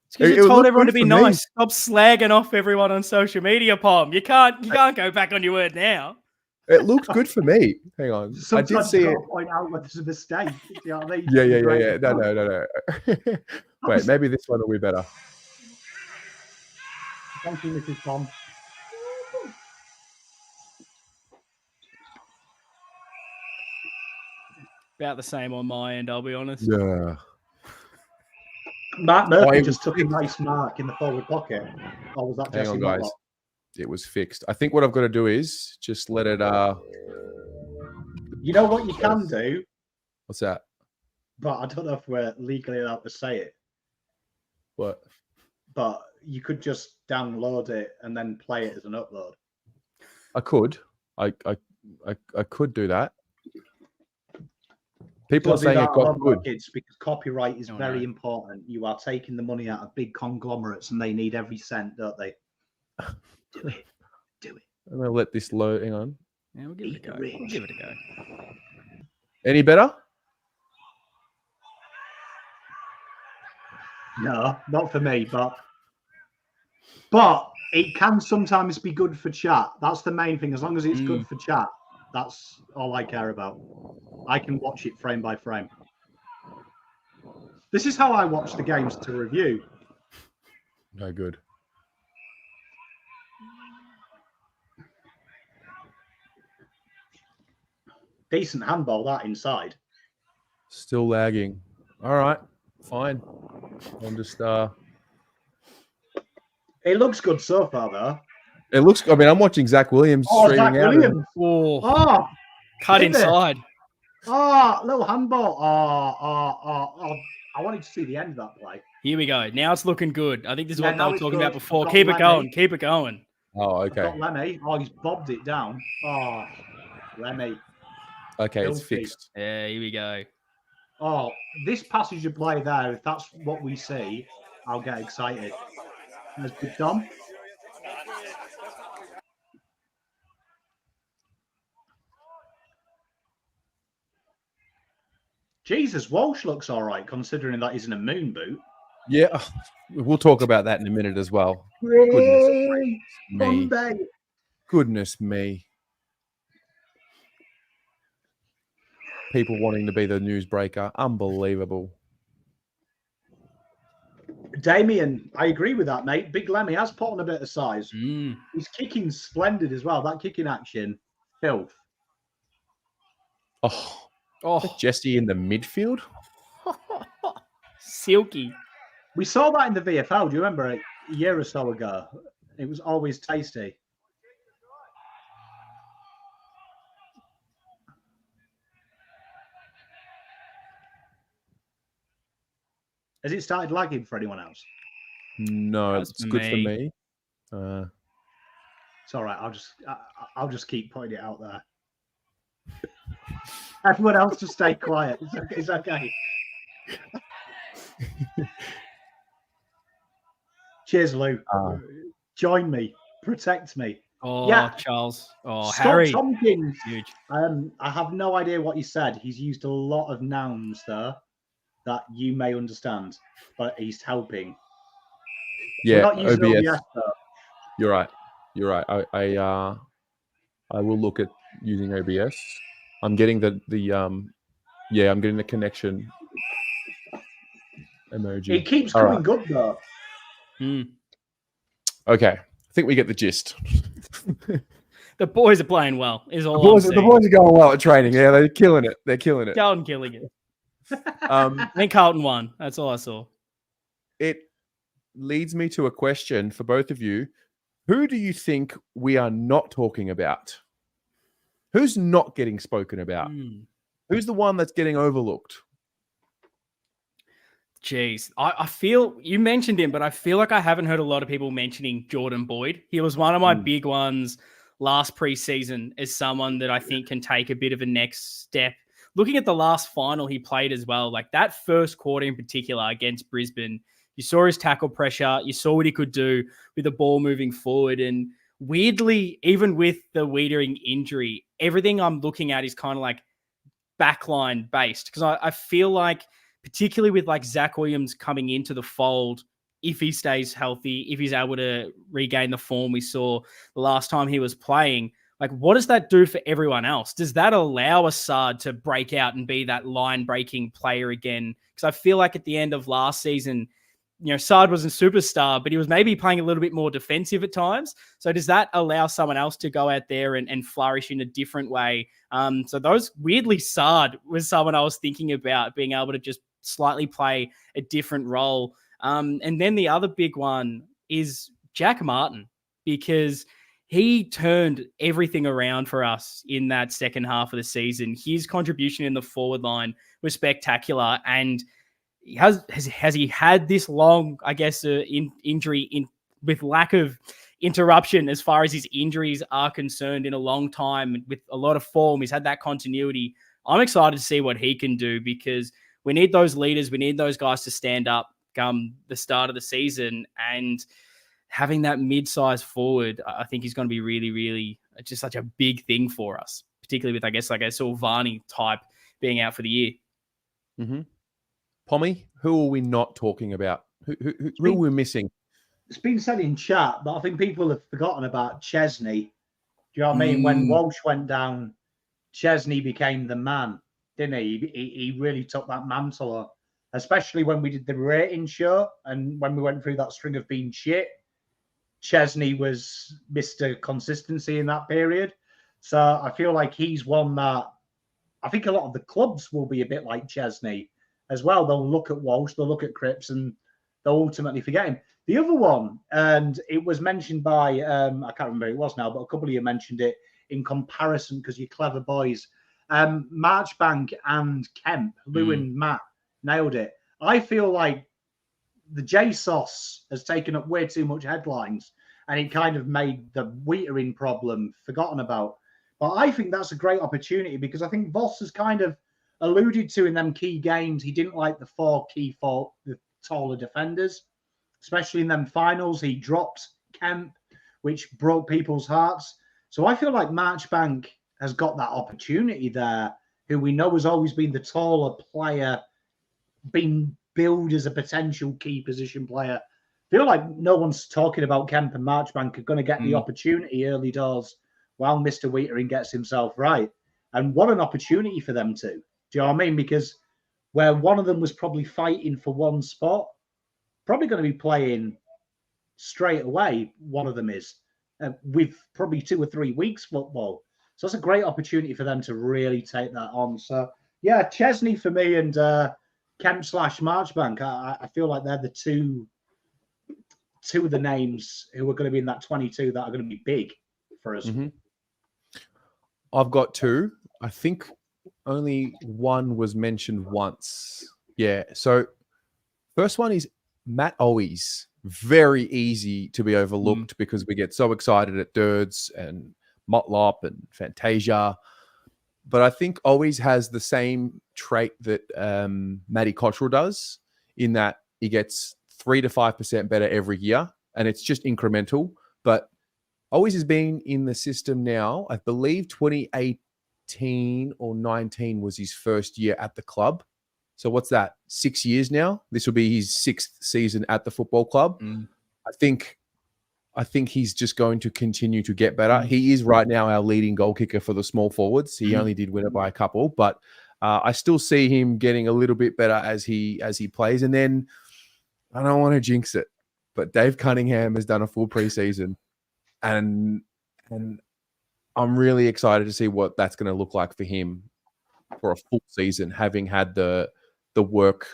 Speaker 2: It's because you told everyone to be nice. Stop slagging off everyone on social media, Pom. You can't go back on your word now.
Speaker 1: It looked good for me. Hang on.
Speaker 3: Sometimes
Speaker 1: I did see it.
Speaker 3: Point out when there's a mistake. Do you know what I mean?
Speaker 1: Yeah. No. Wait, maybe this one will be better.
Speaker 3: Thank you, Mrs. Pom.
Speaker 2: About the same on my end, I'll be honest.
Speaker 1: Yeah.
Speaker 3: Matt Murphy just took a nice mark in the forward pocket. Or was that
Speaker 1: Hang
Speaker 3: Jesse
Speaker 1: on, guys.
Speaker 3: Matlock?
Speaker 1: It was fixed. I think what I've got to do is just let it.
Speaker 3: You know what you can do?
Speaker 1: What's that?
Speaker 3: But I don't know if we're legally allowed to say it.
Speaker 1: What?
Speaker 3: But you could just download it and then play it as an upload.
Speaker 1: I could. I could do that. People are saying it got good.
Speaker 3: Kids, because copyright is very important. You are taking the money out of big conglomerates, and they need every cent, don't they? Do it.
Speaker 1: I'm gonna let this load. Hang on.
Speaker 2: Yeah, we'll give it a go. We'll give it a go.
Speaker 1: Any better?
Speaker 3: No, not for me, but it can sometimes be good for chat. That's the main thing. As long as it's good for chat, that's all I care about. I can watch it frame by frame. This is how I watch the games to review.
Speaker 1: No good.
Speaker 3: Decent handball that inside.
Speaker 1: Still lagging. All right, fine. I'm just.
Speaker 3: It looks good so far, though.
Speaker 1: It looks. I mean, I'm watching Zach Williams streaming
Speaker 3: Zach
Speaker 1: out.
Speaker 3: Williams.
Speaker 2: Cut inside.
Speaker 3: Little handball. I wanted to see the end of that play.
Speaker 2: Here we go. Now it's looking good. I think this is what they were talking about before.
Speaker 3: Got
Speaker 2: Keep
Speaker 3: Lemmy.
Speaker 2: it going. Keep it going.
Speaker 1: Oh, okay.
Speaker 3: Got Lemmy. Oh, he's bobbed it down. Oh, Lemmy.
Speaker 1: Okay,
Speaker 3: Filthy.
Speaker 1: it's fixed.
Speaker 2: Yeah, here we go.
Speaker 3: Oh, this passage of play there, if that's what we see, I'll get excited. There's Big Dom. Jesus, Walsh looks all right, considering that he's in a moon boot.
Speaker 1: Yeah, we'll talk about that in a minute as well. Goodness me. People wanting to be the newsbreaker. Unbelievable.
Speaker 3: Damien, I agree with that, mate. Big Lemmy has put on a bit of size. He's kicking splendid as well. That kicking action, filth.
Speaker 1: Oh, Jesse in the midfield?
Speaker 2: Silky.
Speaker 3: We saw that in the VFL. Do you remember a year or so ago? It was always tasty. Has it started lagging for anyone else?
Speaker 1: No, it's good for me.
Speaker 3: It's all right. I'll just keep putting it out there. Everyone else just stay quiet. It's okay. Cheers, Lou. Join me. Protect me.
Speaker 2: Oh, yeah. Charles. Oh, Scott Harry.
Speaker 3: Tompkins.
Speaker 2: Huge.
Speaker 3: I have no idea what he said. He's used a lot of nouns there that you may understand, but he's helping.
Speaker 1: Yeah,
Speaker 3: not using
Speaker 1: OBS. You're right. I will look at using OBS. I'm getting I'm getting the connection emoji.
Speaker 3: It keeps coming good though.
Speaker 1: Okay, I think we get the gist.
Speaker 2: The boys are playing well. The
Speaker 1: boys are going well at training. Yeah, they're killing it.
Speaker 2: Carlton killing it. I think Carlton won. That's all I saw.
Speaker 1: It leads me to a question for both of you. Who do you think we are not talking about? Who's not getting spoken about? Who's the one that's getting overlooked?
Speaker 2: Jeez, I feel you mentioned him, but I feel like I haven't heard a lot of people mentioning Jordan Boyd. He was one of my big ones last preseason as someone that I think can take a bit of a next step. Looking at the last final he played as well, like that first quarter in particular against Brisbane, you saw his tackle pressure, you saw what he could do with the ball moving forward. And weirdly, even with the Wiedering injury, everything I'm looking at is kind of like backline based, because I feel like, particularly with like Zach Williams coming into the fold, if he stays healthy, if he's able to regain the form we saw the last time he was playing, like what does that do for everyone else? Does that allow Assad to break out and be that line-breaking player again? Because I feel like at the end of last season, Assad wasn't superstar, but he was maybe playing a little bit more defensive at times. So does that allow someone else to go out there and flourish in a different way? So those weirdly, Assad was someone I was thinking about being able to just slightly play a different role. And then the other big one is Jack Martin, because he turned everything around for us in that second half of the season. His contribution in the forward line was spectacular. And has he had this long, I guess, injury with lack of interruption as far as his injuries are concerned in a long time, with a lot of form? He's had that continuity. I'm excited to see what he can do, because we need those leaders. We need those guys to stand up come the start of the season, and having that mid-sized forward, I think is going to be really, really just such a big thing for us, particularly with, I guess, like a Silvani type being out for the year.
Speaker 1: Mm-hmm. Pommy, who are we not talking about? Who are we missing?
Speaker 3: It's been said in chat, but I think people have forgotten about Chesney. Do you know what I mean? When Walsh went down, Chesney became the man, didn't he? He really took that mantle, especially when we did the rating show and when we went through that string of being shit. Chesney was Mr. Consistency in that period. So I feel like he's one that I think a lot of the clubs will be a bit like Chesney as well. They'll look at Walsh, they'll look at Cripps, and they'll ultimately forget him. The other one, and it was mentioned by, I can't remember who it was now, but a couple of you mentioned it in comparison because you're clever boys. Marchbank and Kemp, Lou and Matt nailed it. I feel like the JSOS has taken up way too much headlines, and it kind of made the Wiedering problem forgotten about. But I think that's a great opportunity, because I think Voss has kind of alluded to in them key games, he didn't like the taller defenders, especially in them finals. He dropped Kemp, which broke people's hearts. So I feel like Marchbank has got that opportunity there, who we know has always been the taller player, been billed as a potential key position player. I feel like no one's talking about Kemp and Marchbank are going to get the opportunity early doors while Mr. Wiedering gets himself right. And what an opportunity for them to. Do you know what I mean? Because where one of them was probably fighting for one spot, probably going to be playing straight away, one of them is, with probably 2 or 3 weeks football. So it's a great opportunity for them to really take that on. So, yeah, Chesney for me and Kemp / Marchbank, I feel like they're the two of the names who are going to be in that 22 that are going to be big for us.
Speaker 1: Mm-hmm. I've got two. I think only one was mentioned once. Yeah. So first one is Matt Owies. Very easy to be overlooked because we get so excited at Dirds and Motlop and Fantasia. But I think Owies has the same trait that Matty Cottrell does, in that he gets 3 to 5% better every year, and it's just incremental. But Owies has been in the system now, I believe 2018 or 19 was his first year at the club. So what's that? 6 years now? This will be his 6th season at the football club. I think he's just going to continue to get better. He is right now our leading goal kicker for the small forwards. He only did win it by a couple, but I still see him getting a little bit better as he plays. And then I don't want to jinx it, but Dave Cunningham has done a full preseason, and I'm really excited to see what that's going to look like for him for a full season, having had the work,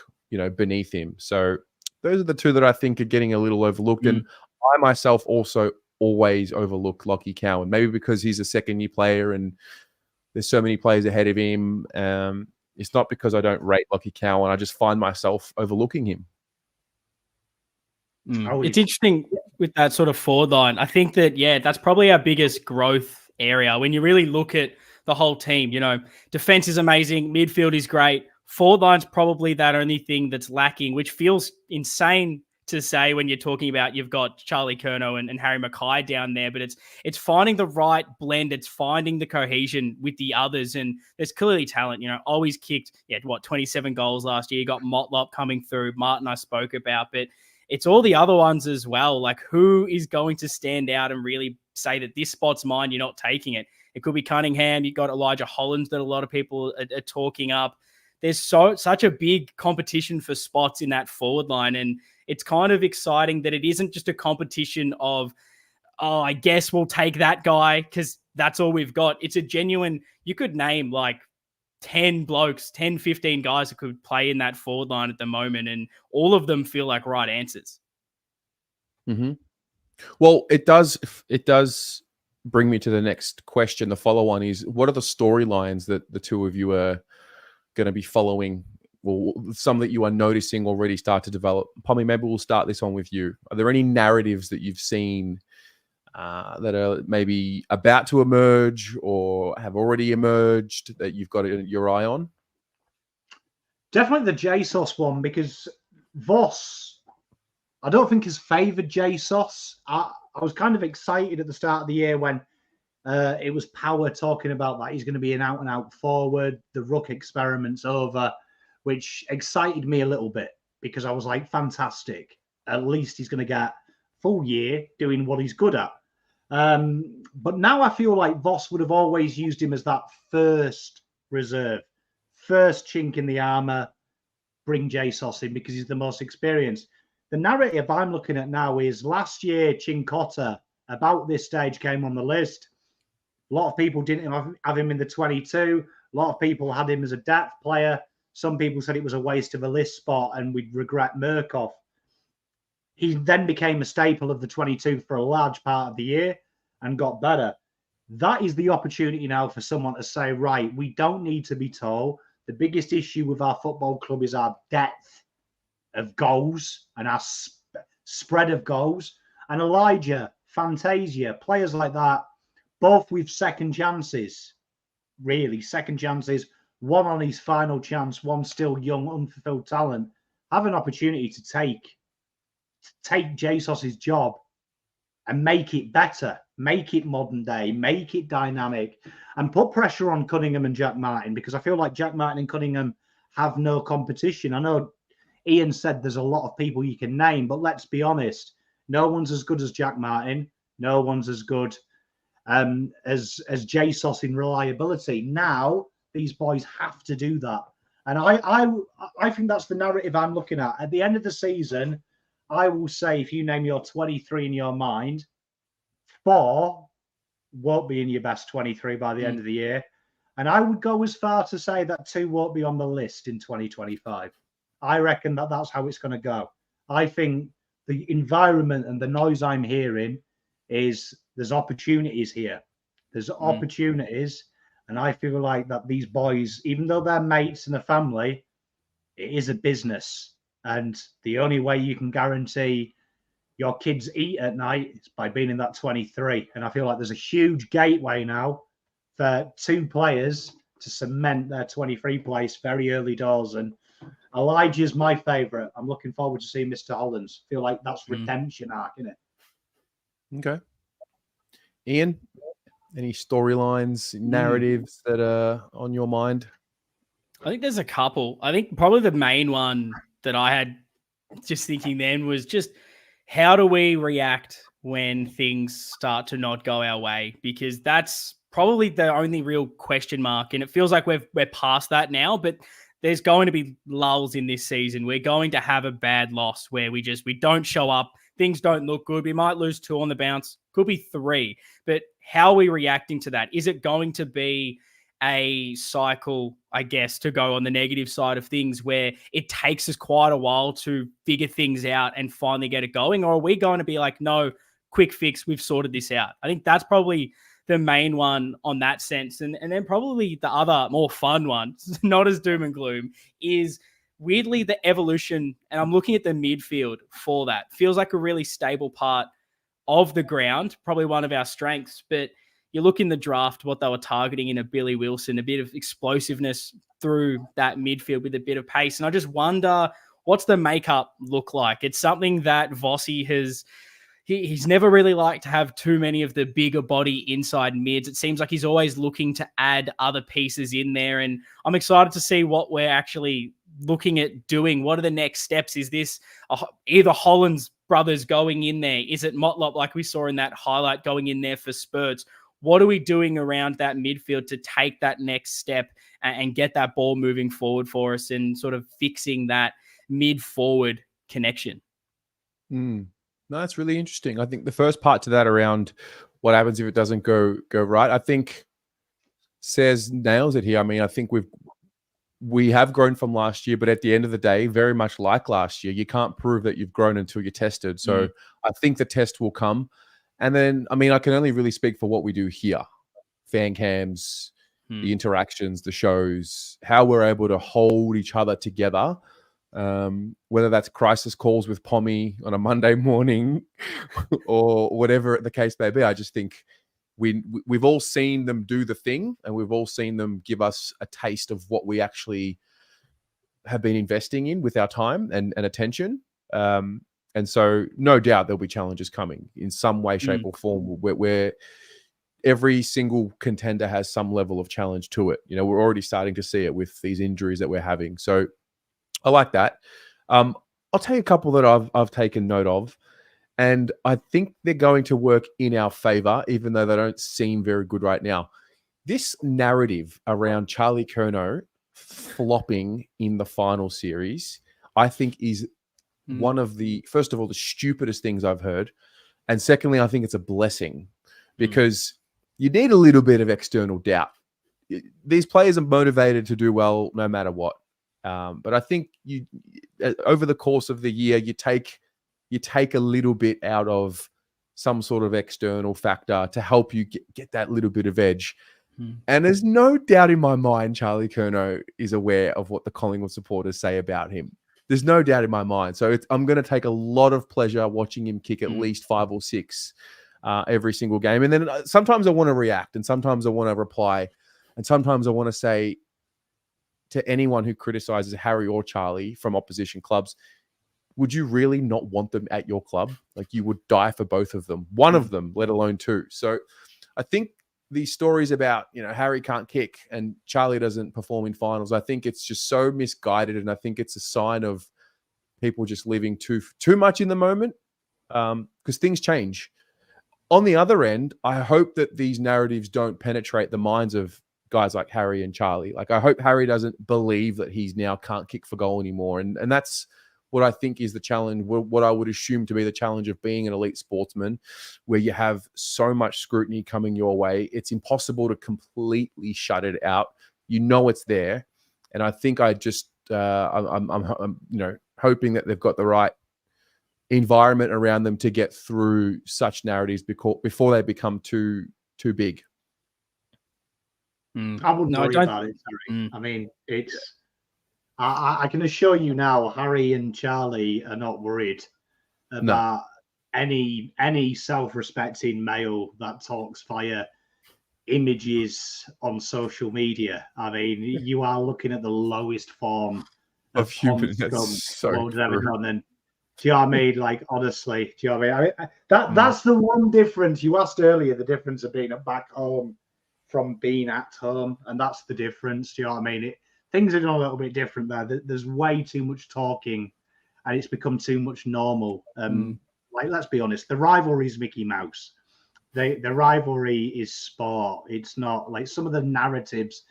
Speaker 1: beneath him. So those are the two that I think are getting a little overlooked. And I myself also always overlook Lockie Cowan, maybe because he's a second-year player and there's so many players ahead of him. It's not because I don't rate Lockie Cowan. I just find myself overlooking him.
Speaker 2: It's interesting. with that sort of forward line. I think that, that's probably our biggest growth area. When you really look at the whole team, defense is amazing. Midfield is great. Forward line's probably that only thing that's lacking, which feels insane to say when you're talking about you've got Charlie Curnow and Harry Mackay down there, but it's finding the right blend. It's finding the cohesion with the others, and there's clearly talent. Always kicked 27 goals last year. You got Motlop coming through. Martin I spoke about, but it's all the other ones as well. Like, who is going to stand out and really say that this spot's mine? You're not taking it. It could be Cunningham. You've got Elijah Hollands that a lot of people are talking up. There's such a big competition for spots in that forward line, and it's kind of exciting that it isn't just a competition of, I guess we'll take that guy because that's all we've got. It's a genuine, you could name like 10 blokes, 10, 15 guys that could play in that forward line at the moment, and all of them feel like right answers.
Speaker 1: Mm-hmm. Well, it does bring me to the next question. The follow-on is, what are the storylines that the two of you are going to be following? Well, some that you are noticing already start to develop. Pommy, maybe we'll start this one with you. Are there any narratives that you've seen that are maybe about to emerge or have already emerged that you've got your eye on?
Speaker 3: Definitely the JSOS one, because Voss, I don't think has favoured JSOS. I was kind of excited at the start of the year when it was Power talking about that he's going to be an out-and-out forward. The Ruck experiment's over, which excited me a little bit because I was like, fantastic. At least he's going to get full year doing what he's good at. But now I feel like Voss would have always used him as that first reserve, first chink in the armour, bring JSOS in because he's the most experienced. The narrative I'm looking at now is last year, Chincotta, about this stage, came on the list. A lot of people didn't have him in the 22. A lot of people had him as a depth player. Some people said it was a waste of a list spot and we'd regret Murkoff. He then became a staple of the 22 for a large part of the year and got better. That is the opportunity now for someone to say, right, we don't need to be tall. The biggest issue with our football club is our depth of goals and our spread of goals. And Elijah, Fantasia, players like that, both with second chances, really, second chances, one on his final chance, one still young, unfulfilled talent, have an opportunity to take JSOS's job and make it better, make it modern day, make it dynamic, and put pressure on Cunningham and Jack Martin, because I feel like Jack Martin and Cunningham have no competition. I know Ian said there's a lot of people you can name, but let's be honest, no one's as good as Jack Martin. No one's as good as JSOS in reliability. Now these boys have to do that, and I think that's the narrative I'm looking at. At the end of the season, I will say, if you name your 23 in your mind, 4 won't be in your best 23 by the end of the year, and I would go as far to say that 2 won't be on the list in 2025. I reckon that's how it's going to go. I think the environment and the noise I'm hearing is there's opportunities here. There's opportunities. And I feel like that these boys, even though they're mates and a family, it is a business. And the only way you can guarantee your kids eat at night is by being in that 23. And I feel like there's a huge gateway now for 2 players to cement their 23 place very early doors. And Elijah's my favourite. I'm looking forward to seeing Mr. Hollands. Feel like that's redemption arc, isn't it?
Speaker 1: Okay. Ian, any storylines, narratives that are on your mind?
Speaker 2: I think there's a couple. I think probably the main one that I had just thinking then was just, how do we react when things start to not go our way? Because that's probably the only real question mark. And it feels like we're past that now, but there's going to be lulls in this season. We're going to have a bad loss where we don't show up. Things don't look good. We might lose 2 on the bounce. Could be 3. But how are we reacting to that? Is it going to be a cycle, I guess, to go on the negative side of things where it takes us quite a while to figure things out and finally get it going? Or are we going to be like, no, quick fix, we've sorted this out? I think that's probably the main one on that sense. And then probably the other more fun one, not as doom and gloom, is weirdly the evolution. And I'm looking at the midfield for that. Feels like a really stable part of the ground, probably one of our strengths. But you look in the draft, what they were targeting in a Billy Wilson, a bit of explosiveness through that midfield with a bit of pace. And I just wonder, what's the makeup look like? It's something that Vossi has... He's never really liked to have too many of the bigger body inside mids. It seems like he's always looking to add other pieces in there. And I'm excited to see what we're actually looking at doing. What are the next steps? Is this either Holland's brothers going in there? Is it Motlop, like we saw in that highlight, going in there for spurts? What are we doing around that midfield to take that next step and get that ball moving forward for us and sort of fixing that mid-forward connection?
Speaker 1: No, that's really interesting. I think the first part to that around what happens if it doesn't go right, I think Says nails it here. I mean, I think we have grown from last year, but at the end of the day, very much like last year, you can't prove that you've grown until you're tested. So I think the test will come. And then, I mean, I can only really speak for what we do here. Fan cams, the interactions, the shows, how we're able to hold each other together. Whether that's crisis calls with Pommy on a Monday morning or whatever the case may be. I just think we've all seen them do the thing, and we've all seen them give us a taste of what we actually have been investing in with our time and attention. And so no doubt there'll be challenges coming in some way, shape or form where every single contender has some level of challenge to it. You know, we're already starting to see it with these injuries that we're having. So I like that. I'll tell you a couple that I've taken note of, and I think they're going to work in our favor, even though they don't seem very good right now. This narrative around Charlie Curnow flopping in the final series, I think is one of the, first of all, the stupidest things I've heard. And secondly, I think it's a blessing because you need a little bit of external doubt. These players are motivated to do well no matter what. But I think you, over the course of the year, you take a little bit out of some sort of external factor to help you get that little bit of edge. And there's no doubt in my mind Charlie Curnow is aware of what the Collingwood supporters say about him. There's no doubt in my mind. So I'm going to take a lot of pleasure watching him kick at least 5 or 6 every single game. And then sometimes I want to react, and sometimes I want to reply, and sometimes I want to say, to anyone who criticizes Harry or Charlie from opposition clubs, would you really not want them at your club? Like, you would die for both of them, one of them, let alone 2. So I think these stories about, you know, Harry can't kick and Charlie doesn't perform in finals, I think it's just so misguided. And I think it's a sign of people just living too much in the moment, because things change. On the other end, I hope that these narratives don't penetrate the minds of guys like Harry and Charlie. Like, I hope Harry doesn't believe that he's now can't kick for goal anymore. And that's what I think is the challenge, what I would assume to be the challenge of being an elite sportsman, where you have so much scrutiny coming your way. It's impossible to completely shut it out. You know it's there. And I think I'm you know, hoping that they've got the right environment around them to get through such narratives before they become too big.
Speaker 3: I wouldn't worry about it, Harry. I mean, it's. I can assure you now, Harry and Charlie are not worried about any self-respecting male that talks via images on social media. I mean, you are looking at the lowest form of human scum world's ever done. And do you know what I mean? Like, honestly, do you know what I mean? That's the one difference. You asked earlier the difference of being back home from being at home, and that's the difference. Do you know what I mean? Things are a little bit different there. There's way too much talking, and it's become too much normal. Like, let's be honest, the rivalry is Mickey Mouse. The rivalry is sport. It's not like some of the narratives.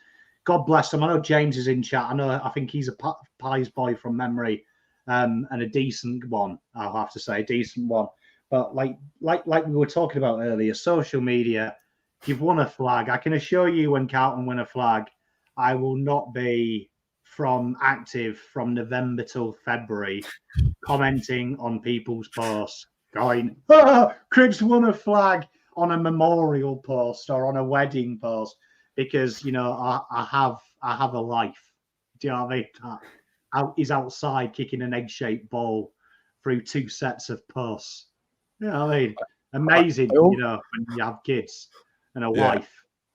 Speaker 3: God bless them. I know James is in chat. I think he's a Pies boy from memory, and a decent one. I'll have to say, a decent one. But like we were talking about earlier, social media. You've won a flag. I can assure you, when Carlton win a flag, I will not be active from November till February, commenting on people's posts, going, Cribs won a flag on a memorial post or on a wedding post, because, you know, I have a life. Do you know what I mean? He's outside kicking an egg-shaped ball through 2 sets of posts. You know what I mean? Amazing, when you have kids and a wife,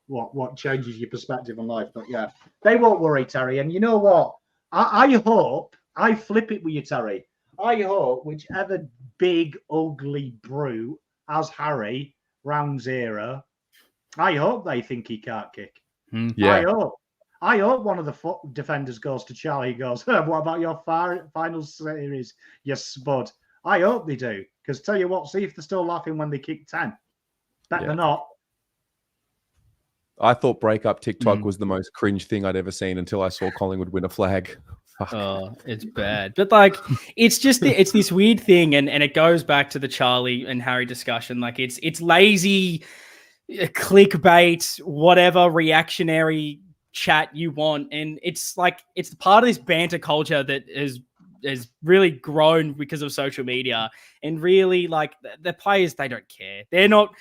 Speaker 3: what changes your perspective on life. But yeah, they won't worry, Terry. And you know what? I hope, I flip it with you, Terry. I hope whichever big, ugly brute as Harry round 0, I hope they think he can't kick.
Speaker 1: Yeah.
Speaker 3: I hope one of the defenders goes to Charlie. He goes, what about your final series, you spud? I hope they do. Because tell you what, see if they're still laughing when they kick 10. Bet they're not.
Speaker 1: I thought breakup TikTok was the most cringe thing I'd ever seen until I saw Collingwood win a flag. Fuck.
Speaker 2: Oh, it's bad. But like, it's just it's this weird thing, and it goes back to the Charlie and Harry discussion. Like, it's lazy clickbait, whatever reactionary chat you want, and it's like it's part of this banter culture that has really grown because of social media. And really, like, the players, they don't care. They're not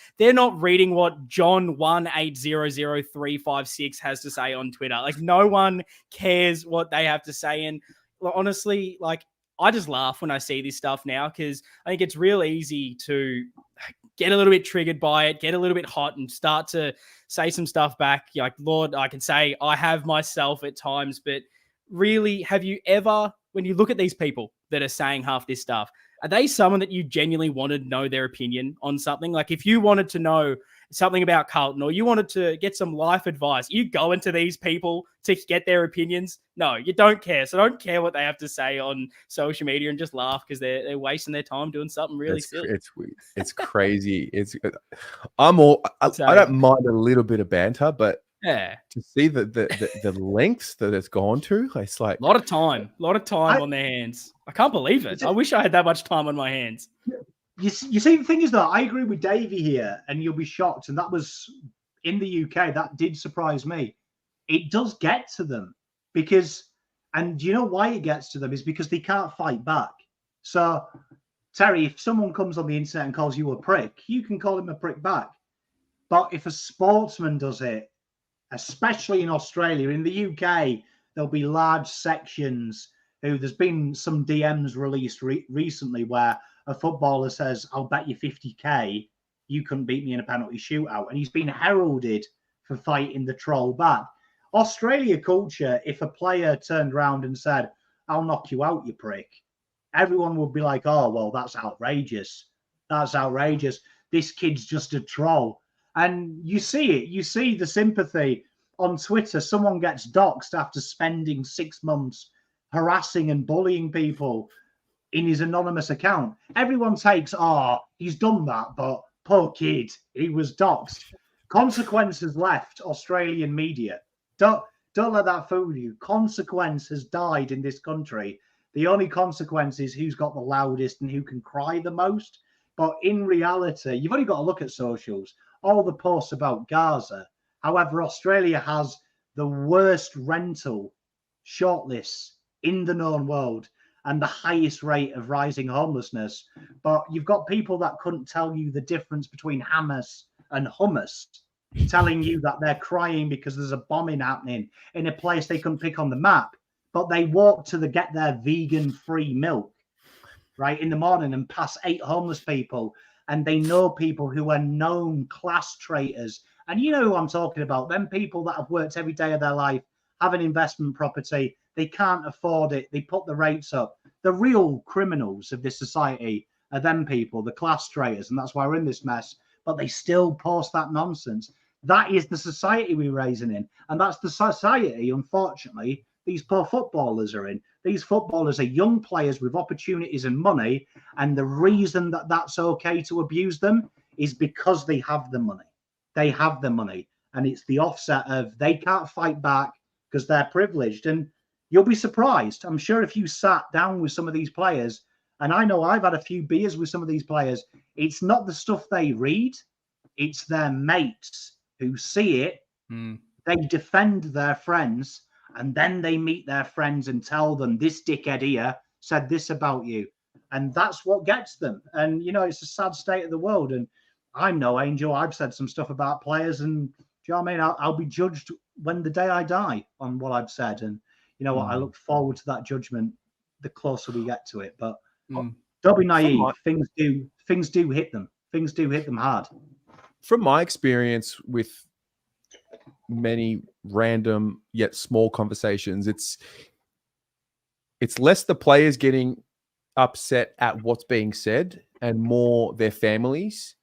Speaker 2: reading what John 1800356 has to say on Twitter. Like, no one cares what they have to say. And honestly, like, I just laugh when I see this stuff now, because I think it's real easy to get a little bit triggered by it, get a little bit hot, and start to say some stuff back. Like, Lord, I can say I have myself at times, but really, have you ever, when you look at these people that are saying half this stuff, are they someone that you genuinely wanted to know their opinion on something? Like, if you wanted to know something about Carlton, or you wanted to get some life advice, you go into these people to get their opinions? No, you don't care. So don't care what they have to say on social media, and just laugh because they're wasting their time doing something really silly.
Speaker 1: It's crazy. I don't mind a little bit of banter, but to see the lengths that it's gone to, it's like
Speaker 2: a lot of time on their hands. I can't believe it. I wish I had that much time on my hands.
Speaker 3: You see, the thing is, though, I agree with Davey here, and you'll be shocked. And that was in the UK. That did surprise me. It does get to them and you know why it gets to them is because they can't fight back. So, Terry, if someone comes on the internet and calls you a prick, you can call him a prick back. But if a sportsman does it, especially in Australia, in the UK, there'll be large sections there's been some DMs released recently where a footballer says, I'll bet you 50K you couldn't beat me in a penalty shootout. And he's been heralded for fighting the troll back. Australia culture, if a player turned around and said, I'll knock you out, you prick, everyone would be like, oh, well, that's outrageous. That's outrageous. This kid's just a troll. And you see it. You see the sympathy on Twitter. Someone gets doxxed after spending 6 months harassing and bullying people in his anonymous account. Everyone takes, he's done that, but poor kid, he was doxxed. Consequences left Australian media. Don't let that fool you. Consequence has died in this country. The only consequence is who's got the loudest and who can cry the most. But in reality, you've only got to look at socials. All the posts about Gaza. However, Australia has the worst rental shortlists in the known world and the highest rate of rising homelessness. But you've got people that couldn't tell you the difference between Hamas and hummus, telling you that they're crying because there's a bombing happening in a place they couldn't pick on the map. But they walk to get their vegan-free milk, right, in the morning and pass 8 homeless people. And they know people who are known class traitors. And you know who I'm talking about. Them people that have worked every day of their life, have an investment property. They can't afford it. They put the rates up. The real criminals of this society are them people, the class traitors. And that's why we're in this mess. But they still post that nonsense. That is the society we're raising in. And that's the society, unfortunately, these poor footballers are in. These footballers are young players with opportunities and money. And the reason that that's okay to abuse them is because they have the money. They have the money. And it's the offset of they can't fight back because they're privileged. And you'll be surprised. I'm sure if you sat down with some of these players, and I know I've had a few beers with some of these players, it's not the stuff they read. It's their mates who see it. They defend their friends. And then they meet their friends and tell them this dickhead here said this about you. And that's what gets them. And, you know, it's a sad state of the world. And I'm no angel. I've said some stuff about players. And, do you know what I mean? I'll be judged when the day I die on what I've said. And, you know what? I look forward to that judgment the closer we get to it. But don't be naive. Things do hit them. things do hit them hard.
Speaker 1: From my experience with many random yet small conversations, it's less the players getting upset at what's being said and more their families,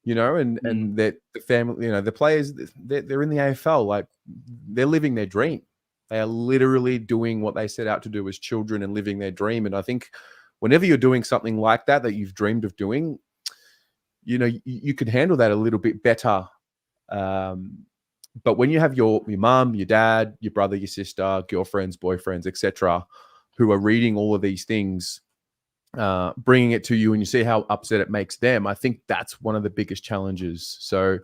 Speaker 1: and that the family, the players, they're in the AFL, like they're living their dream. They are literally doing what they set out to do as children and living their dream. And I think whenever you're doing something like that you've dreamed of doing, you can handle that a little bit better. But when you have your mom, your dad, your brother, your sister, girlfriends, boyfriends, etc., who are reading all of these things, bringing it to you, and you see how upset it makes them, I think that's one of the biggest challenges. So,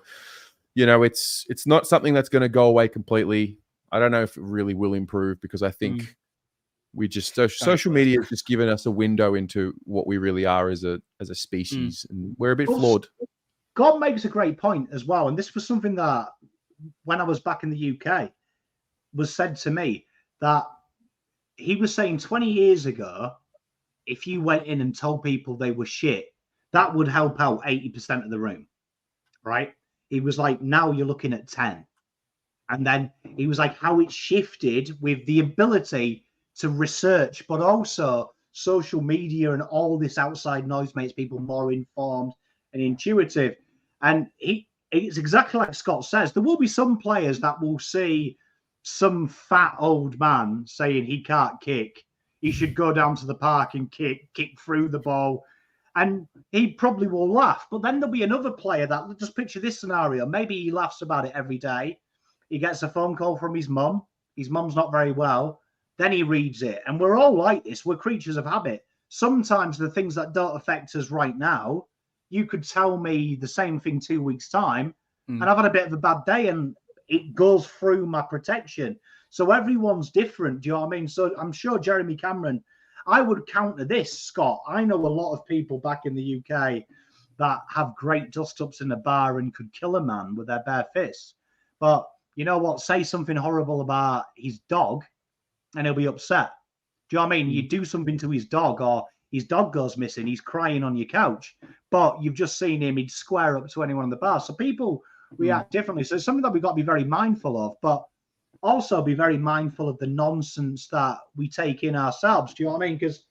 Speaker 1: it's not something that's going to go away completely. I don't know if it really will improve, because I think we just social media has just given us a window into what we really are as a species, and we're a bit flawed.
Speaker 3: God makes a great point as well, and this was something that when I was back in the UK was said to me, that he was saying 20 years ago, if you went in and told people they were shit, that would help out 80% of the room, right? He was like, now you're looking at 10. And then he was like, how it shifted with the ability to research, but also social media and all this outside noise makes people more informed and intuitive. And it's exactly like Scott says. There will be some players that will see some fat old man saying he can't kick, he should go down to the park and kick through the ball, and he probably will laugh. But then there'll be another player that, just picture this scenario, maybe he laughs about it every day. He gets a phone call from his mum. His mum's not very well. Then he reads it. And we're all like this. We're creatures of habit. Sometimes the things that don't affect us right now, you could tell me the same thing 2 weeks' time, and I've had a bit of a bad day, and it goes through my protection. So everyone's different. Do you know what I mean? So I'm sure Jeremy Cameron, I would counter this, Scott. I know a lot of people back in the UK that have great dust-ups in the bar and could kill a man with their bare fists. But you know what? Say something horrible about his dog and he'll be upset. Do you know what I mean? You do something to his dog, or his dog goes missing, he's crying on your couch, but you've just seen him, he'd square up to anyone in the bar. So people react differently. So it's something that we've got to be very mindful of, but also be very mindful of the nonsense that we take in ourselves. Do you know what I mean? Because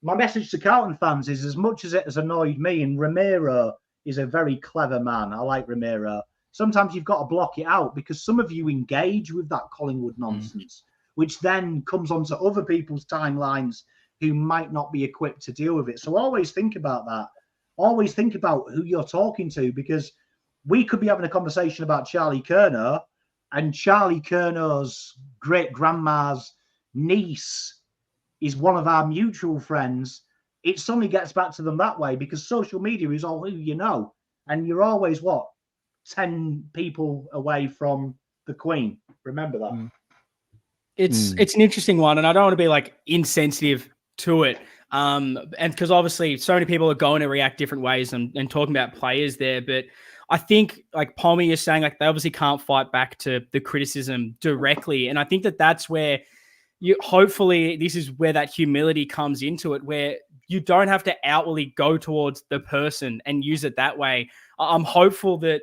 Speaker 3: my message to Carlton fans is, as much as it has annoyed me, and Ramiro is a very clever man, I like Ramiro, sometimes you've got to block it out, because some of you engage with that Collingwood nonsense, which then comes onto other people's timelines who might not be equipped to deal with it. So always think about that. Always think about who you're talking to, because we could be having a conversation about Charlie Curnow, and Charlie Curnow's great-grandma's niece is one of our mutual friends. It suddenly gets back to them that way, because social media is all who you know. And you're always, 10 people away from the Queen. Remember that.
Speaker 2: It's an interesting one, and I don't want to be like insensitive to it. And because obviously so many people are going to react different ways and talking about players there. But I think, like Pommy is saying, like they obviously can't fight back to the criticism directly. And I think that's where hopefully this is where that humility comes into it, where you don't have to outwardly go towards the person and use it that way. I'm hopeful that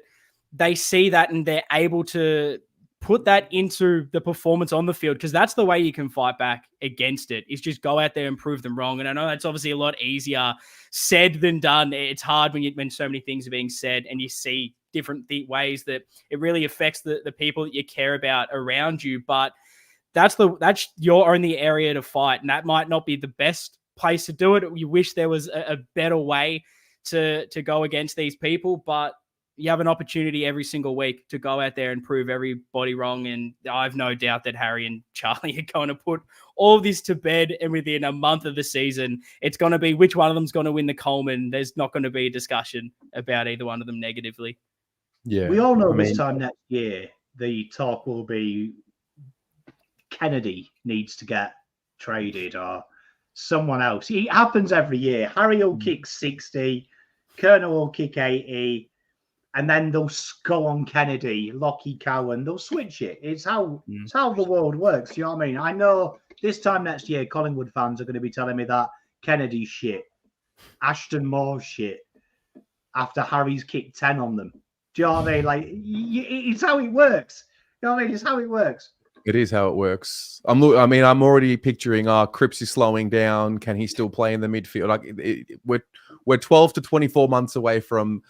Speaker 2: they see that and they're able to put that into the performance on the field, because that's the way you can fight back against it, is just go out there and prove them wrong. And I know that's obviously a lot easier said than done. It's hard when so many things are being said and you see different ways that it really affects the people that you care about around you. But that's your only area to fight, and that might not be the best place to do it. You wish there was a better way to go against these people, but you have an opportunity every single week to go out there and prove everybody wrong. And I've no doubt that Harry and Charlie are going to put all of this to bed. And within a month of the season, it's going to be which one of them's going to win the Coleman. There's not going to be a discussion about either one of them negatively.
Speaker 3: Yeah, we all know this time next year, the talk will be Kennedy needs to get traded or someone else. It happens every year. Harry will kick 60, Curnow will kick 80. And then they'll go on Kennedy, Lockie Cowan. They'll switch it. It's how the world works. You know what I mean? I know this time next year, Collingwood fans are going to be telling me that Kennedy's shit, Ashton Moore's shit. after Harry's kicked 10 on them. Do you know what I mean? Like, it's how it works. You know what I mean? It's how it works.
Speaker 1: It is how it works. I'm already picturing Cripps is slowing down. Can he still play in the midfield? Like we're 12 to 24 months away from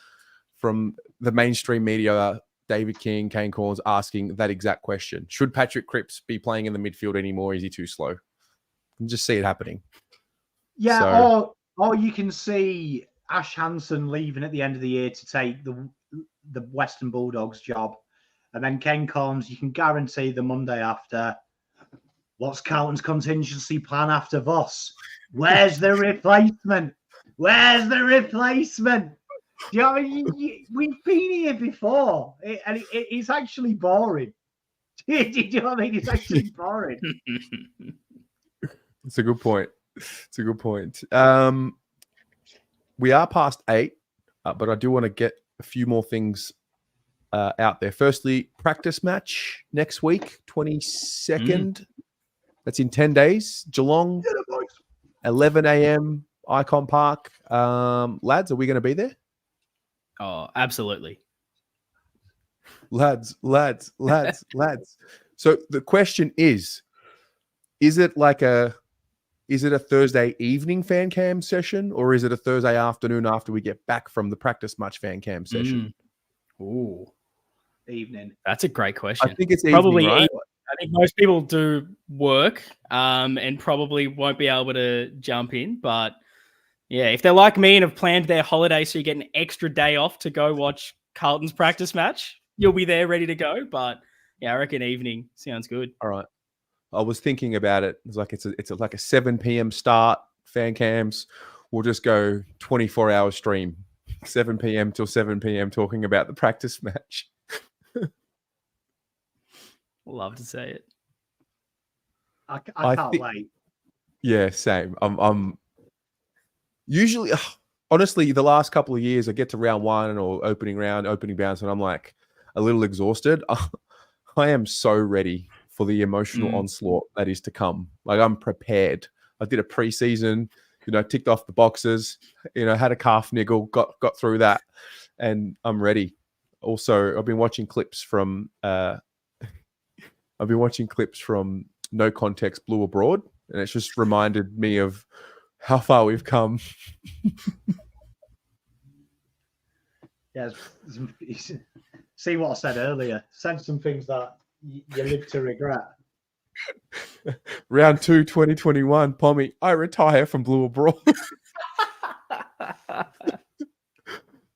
Speaker 1: the mainstream media, David King, Kane Corns asking that exact question. Should Patrick Cripps be playing in the midfield anymore? Is he too slow? You can just see it happening.
Speaker 3: Yeah, or you can see Ash Hansen leaving at the end of the year to take the Western Bulldogs job. And then Ken Corns, you can guarantee the Monday after, what's Carlton's contingency plan after Voss? Where's the replacement? Where's the replacement? Do you know what I mean? We've been here before, and it's actually boring. Do you know what I mean? It's actually boring.
Speaker 1: It's a good point. It's a good point. We are past 8, but I do want to get a few more things out there. Firstly, practice match next week, 22nd. That's in 10 days. Geelong, 11 a.m. Icon Park. Lads, are we going to be there?
Speaker 2: Oh, absolutely.
Speaker 1: Lads. So the question is it a Thursday evening fan cam session, or is it a Thursday afternoon after we get back from the practice match fan cam session?
Speaker 2: Ooh.
Speaker 3: Evening.
Speaker 2: That's a great question.
Speaker 1: I think it's
Speaker 2: probably
Speaker 1: evening, right?
Speaker 2: I think most people do work and probably won't be able to jump in. But yeah, if they're like me and have planned their holiday so you get an extra day off to go watch Carlton's practice match, you'll be there ready to go. But yeah, I reckon evening sounds good.
Speaker 1: All right. I was thinking about it. It's like it's like a 7 p.m. start, fan cams. We'll just go 24-hour stream, 7 p.m. till 7 p.m. talking about the practice match.
Speaker 2: Love to say it.
Speaker 3: I can't wait.
Speaker 1: Yeah, same. I'm usually, honestly, the last couple of years, I get to round 1 or opening bounce, and I'm like a little exhausted. I am so ready for the emotional onslaught that is to come. Like, I'm prepared. I did a preseason, ticked off the boxes, had a calf niggle, got through that, and I'm ready. Also, I've been watching clips from No Context Blue Abroad, and it's just reminded me of how far we've come.
Speaker 3: Yeah, see what I said earlier. Said some things that you live to regret.
Speaker 1: Round 2, 2021, Pommy, I retire from Blue Abroad.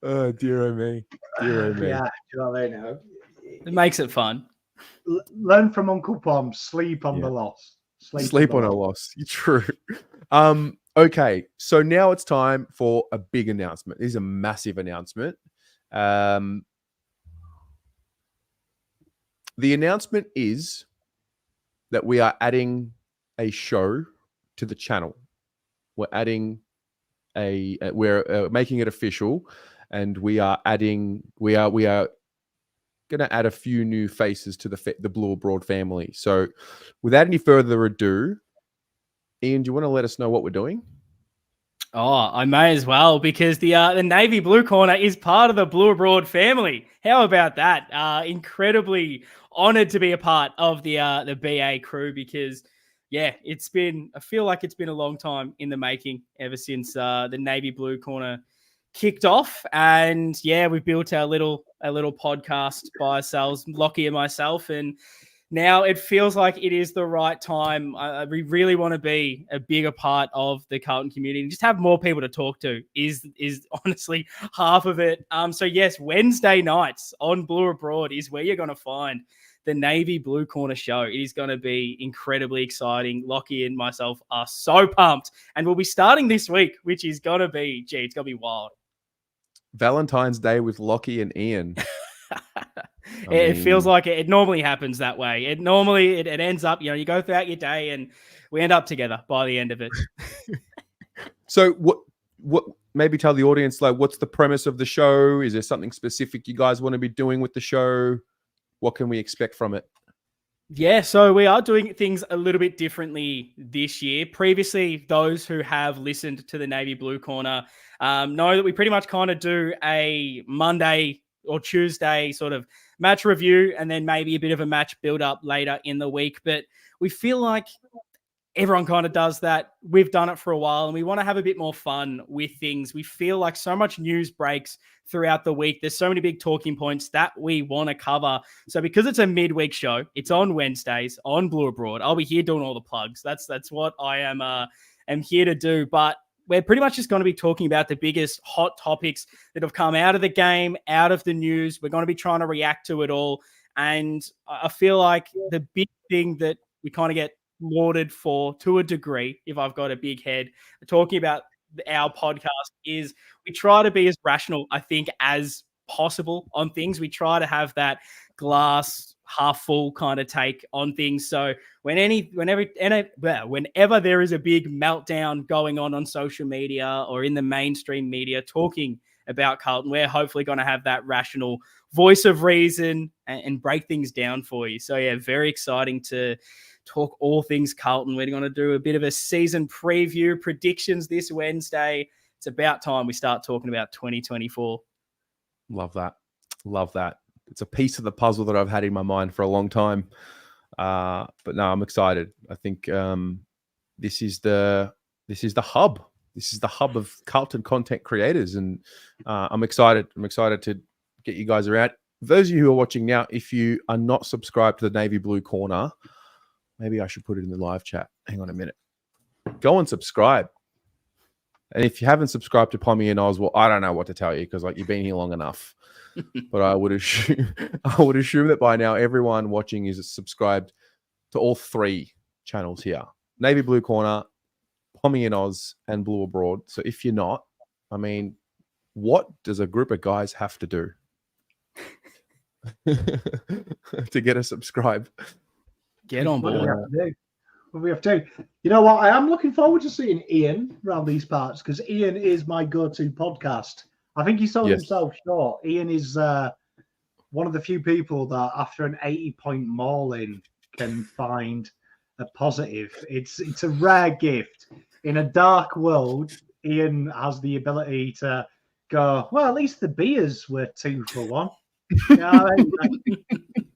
Speaker 1: Oh, dear oh me. Dear oh me.
Speaker 3: Yeah, do you know what I mean?
Speaker 2: It makes it fun.
Speaker 3: Learn from Uncle Pom. Sleep on the loss.
Speaker 1: Sleep on a loss. True. Okay, so now it's time for a big announcement. This is a massive announcement. The announcement is that we are adding a show to the channel. We're adding we're making it official, and we are going to add a few new faces to the Blue Abroad family. So without any further ado, Ian, do you want to let us know what we're doing?
Speaker 2: Oh, I may as well, because the Navy Blue Corner is part of the Blue Abroad family. How about that? Incredibly honored to be a part of the BA crew, because I feel like it's been a long time in the making, ever since the Navy Blue Corner kicked off. And yeah, we've built a little podcast by ourselves, Lockie and myself, and now it feels like it is the right time. We really want to be a bigger part of the Carlton community and just have more people to talk to is honestly half of it. So yes, Wednesday nights on Blue Abroad is where you're going to find the Navy Blue Corner show. It is going to be incredibly exciting. Lockie and myself are so pumped, and we'll be starting this week, which is going to be, it's going to be wild.
Speaker 1: Valentine's Day with Lockie and Ian.
Speaker 2: It feels like it normally happens that way. It ends up, you go throughout your day and we end up together by the end of it.
Speaker 1: So what maybe tell the audience, like, what's the premise of the show? Is there something specific you guys want to be doing with the show? What can we expect from it?
Speaker 2: Yeah, so we are doing things a little bit differently this year. Previously, those who have listened to the Navy Blue Corner know that we pretty much kind of do a Monday or Tuesday sort of match review and then maybe a bit of a match build up later in the week. But we feel like everyone kind of does that. We've done it for a while and we want to have a bit more fun with things. We feel like so much news breaks throughout the week. There's so many big talking points that we want to cover. So because it's a midweek show, it's on Wednesdays on Blue Abroad. I'll be here doing all the plugs. That's what I am here to do. But we're pretty much just going to be talking about the biggest hot topics that have come out of the game, out of the news. We're going to be trying to react to it all. And I feel like the big thing that we kind of get lauded for to a degree, if I've got a big head, talking about our podcast is we try to be as rational, I think, as possible on things. We try to have that glass half full kind of take on things. So whenever there is a big meltdown going on social media or in the mainstream media talking about Carlton, we're hopefully going to have that rational voice of reason and break things down for you. So yeah, very exciting to talk all things Carlton. We're going to do a bit of a season preview, predictions this Wednesday. It's about time we start talking about 2024.
Speaker 1: Love that. Love that. It's a piece of the puzzle that I've had in my mind for a long time. But no, I'm excited. I think this is the hub. This is the hub of Carlton content creators. And I'm excited. I'm excited to get you guys around. Those of you who are watching now, if you are not subscribed to the Navy Blue Corner, maybe I should put it in the live chat. Hang on a minute. Go and subscribe. And if you haven't subscribed to Pommy and Oz, well, I don't know what to tell you because you've been here long enough. But I would assume that by now everyone watching is subscribed to all three channels here: Navy Blue Corner, Pommy and Oz, and Blue Abroad. So if you're not, I mean, what does a group of guys have to do to get a subscribe?
Speaker 2: Get on board.
Speaker 3: What we have to do. You know what? I am looking forward to seeing Ian around these parts because Ian is my go-to podcast. I think he sold himself short. Ian is one of the few people that after an 80-point mauling can find a positive. It's a rare gift. In a dark world, Ian has the ability to go, well, at least the beers were 2 for 1. You know,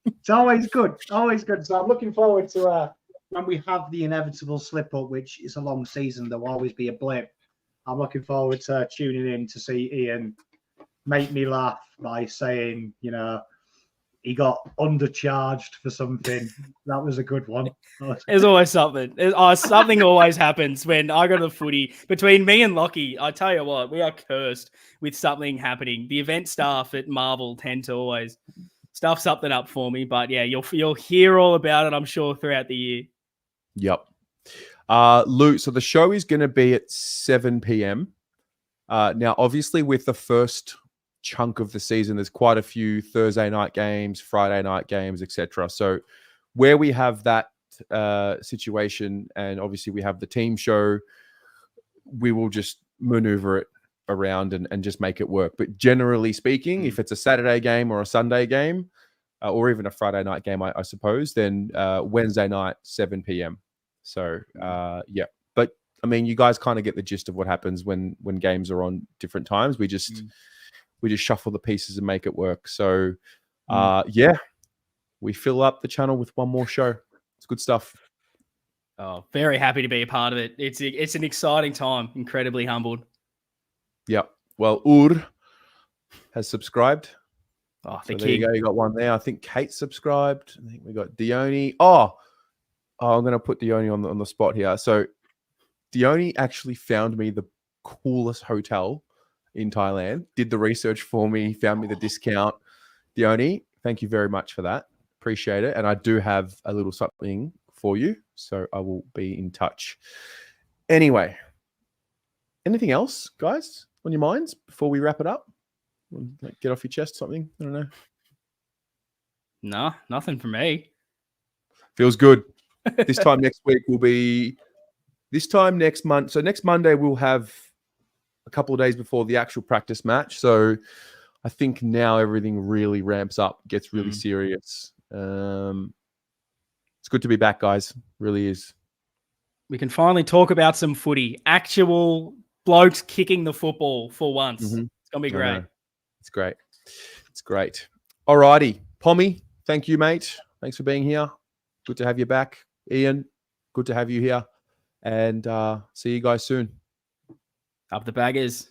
Speaker 3: it's always good. Always good. So I'm looking forward to when we have the inevitable slip up, which is a long season, there will always be a blip. I'm looking forward to tuning in to see Ian make me laugh by saying, you know, he got undercharged for something. That was a good one.
Speaker 2: There's always something. Something always happens when I go to the footy. Between me and Lockie, I tell you what, we are cursed with something happening. The event staff at Marvel tend to always stuff something up for me. But yeah, you'll hear all about it, I'm sure, throughout the year.
Speaker 1: Yep. Lou, so the show is going to be at 7 p.m. Now, obviously, with the first chunk of the season, there's quite a few Thursday night games, Friday night games, etc. So where we have that situation, and obviously we have the team show, we will just maneuver it around and just make it work. But generally speaking, if it's a Saturday game or a Sunday game, or even a Friday night game, I suppose, then Wednesday night, 7 p.m. So, yeah. But, I mean, you guys kind of get the gist of what happens when games are on different times. We just shuffle the pieces and make it work. So, yeah, we fill up the channel with one more show. It's good stuff.
Speaker 2: Oh, very happy to be a part of it. It's an exciting time. Incredibly humbled.
Speaker 1: Yep. Well, Ur has subscribed.
Speaker 2: Oh,
Speaker 1: so there you go. You got one there. I think Kate subscribed. I think we got Dione. Oh, I'm going to put Dione on the spot here. So Dione actually found me the coolest hotel in Thailand, did the research for me, found me the discount. Dione, thank you very much for that. Appreciate it. And I do have a little something for you. So I will be in touch. Anyway, anything else, guys, on your minds before we wrap it up? Get off your chest something? I don't know.
Speaker 2: No, nothing for me.
Speaker 1: Feels good. This time next week will be next month. So next Monday we'll have a couple of days before the actual practice match. So I think now everything really ramps up, gets really serious. It's good to be back, guys. Really is.
Speaker 2: We can finally talk about some footy. Actual blokes kicking the football for once.
Speaker 1: Mm-hmm.
Speaker 2: It's going to be great.
Speaker 1: It's great. It's great. All righty. Pommy, thank you, mate. Thanks for being here. Good to have you back. Ian, good to have you here. And see you guys soon.
Speaker 2: Up the Baggers.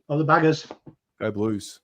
Speaker 3: Up the Baggers.
Speaker 1: Go Blues.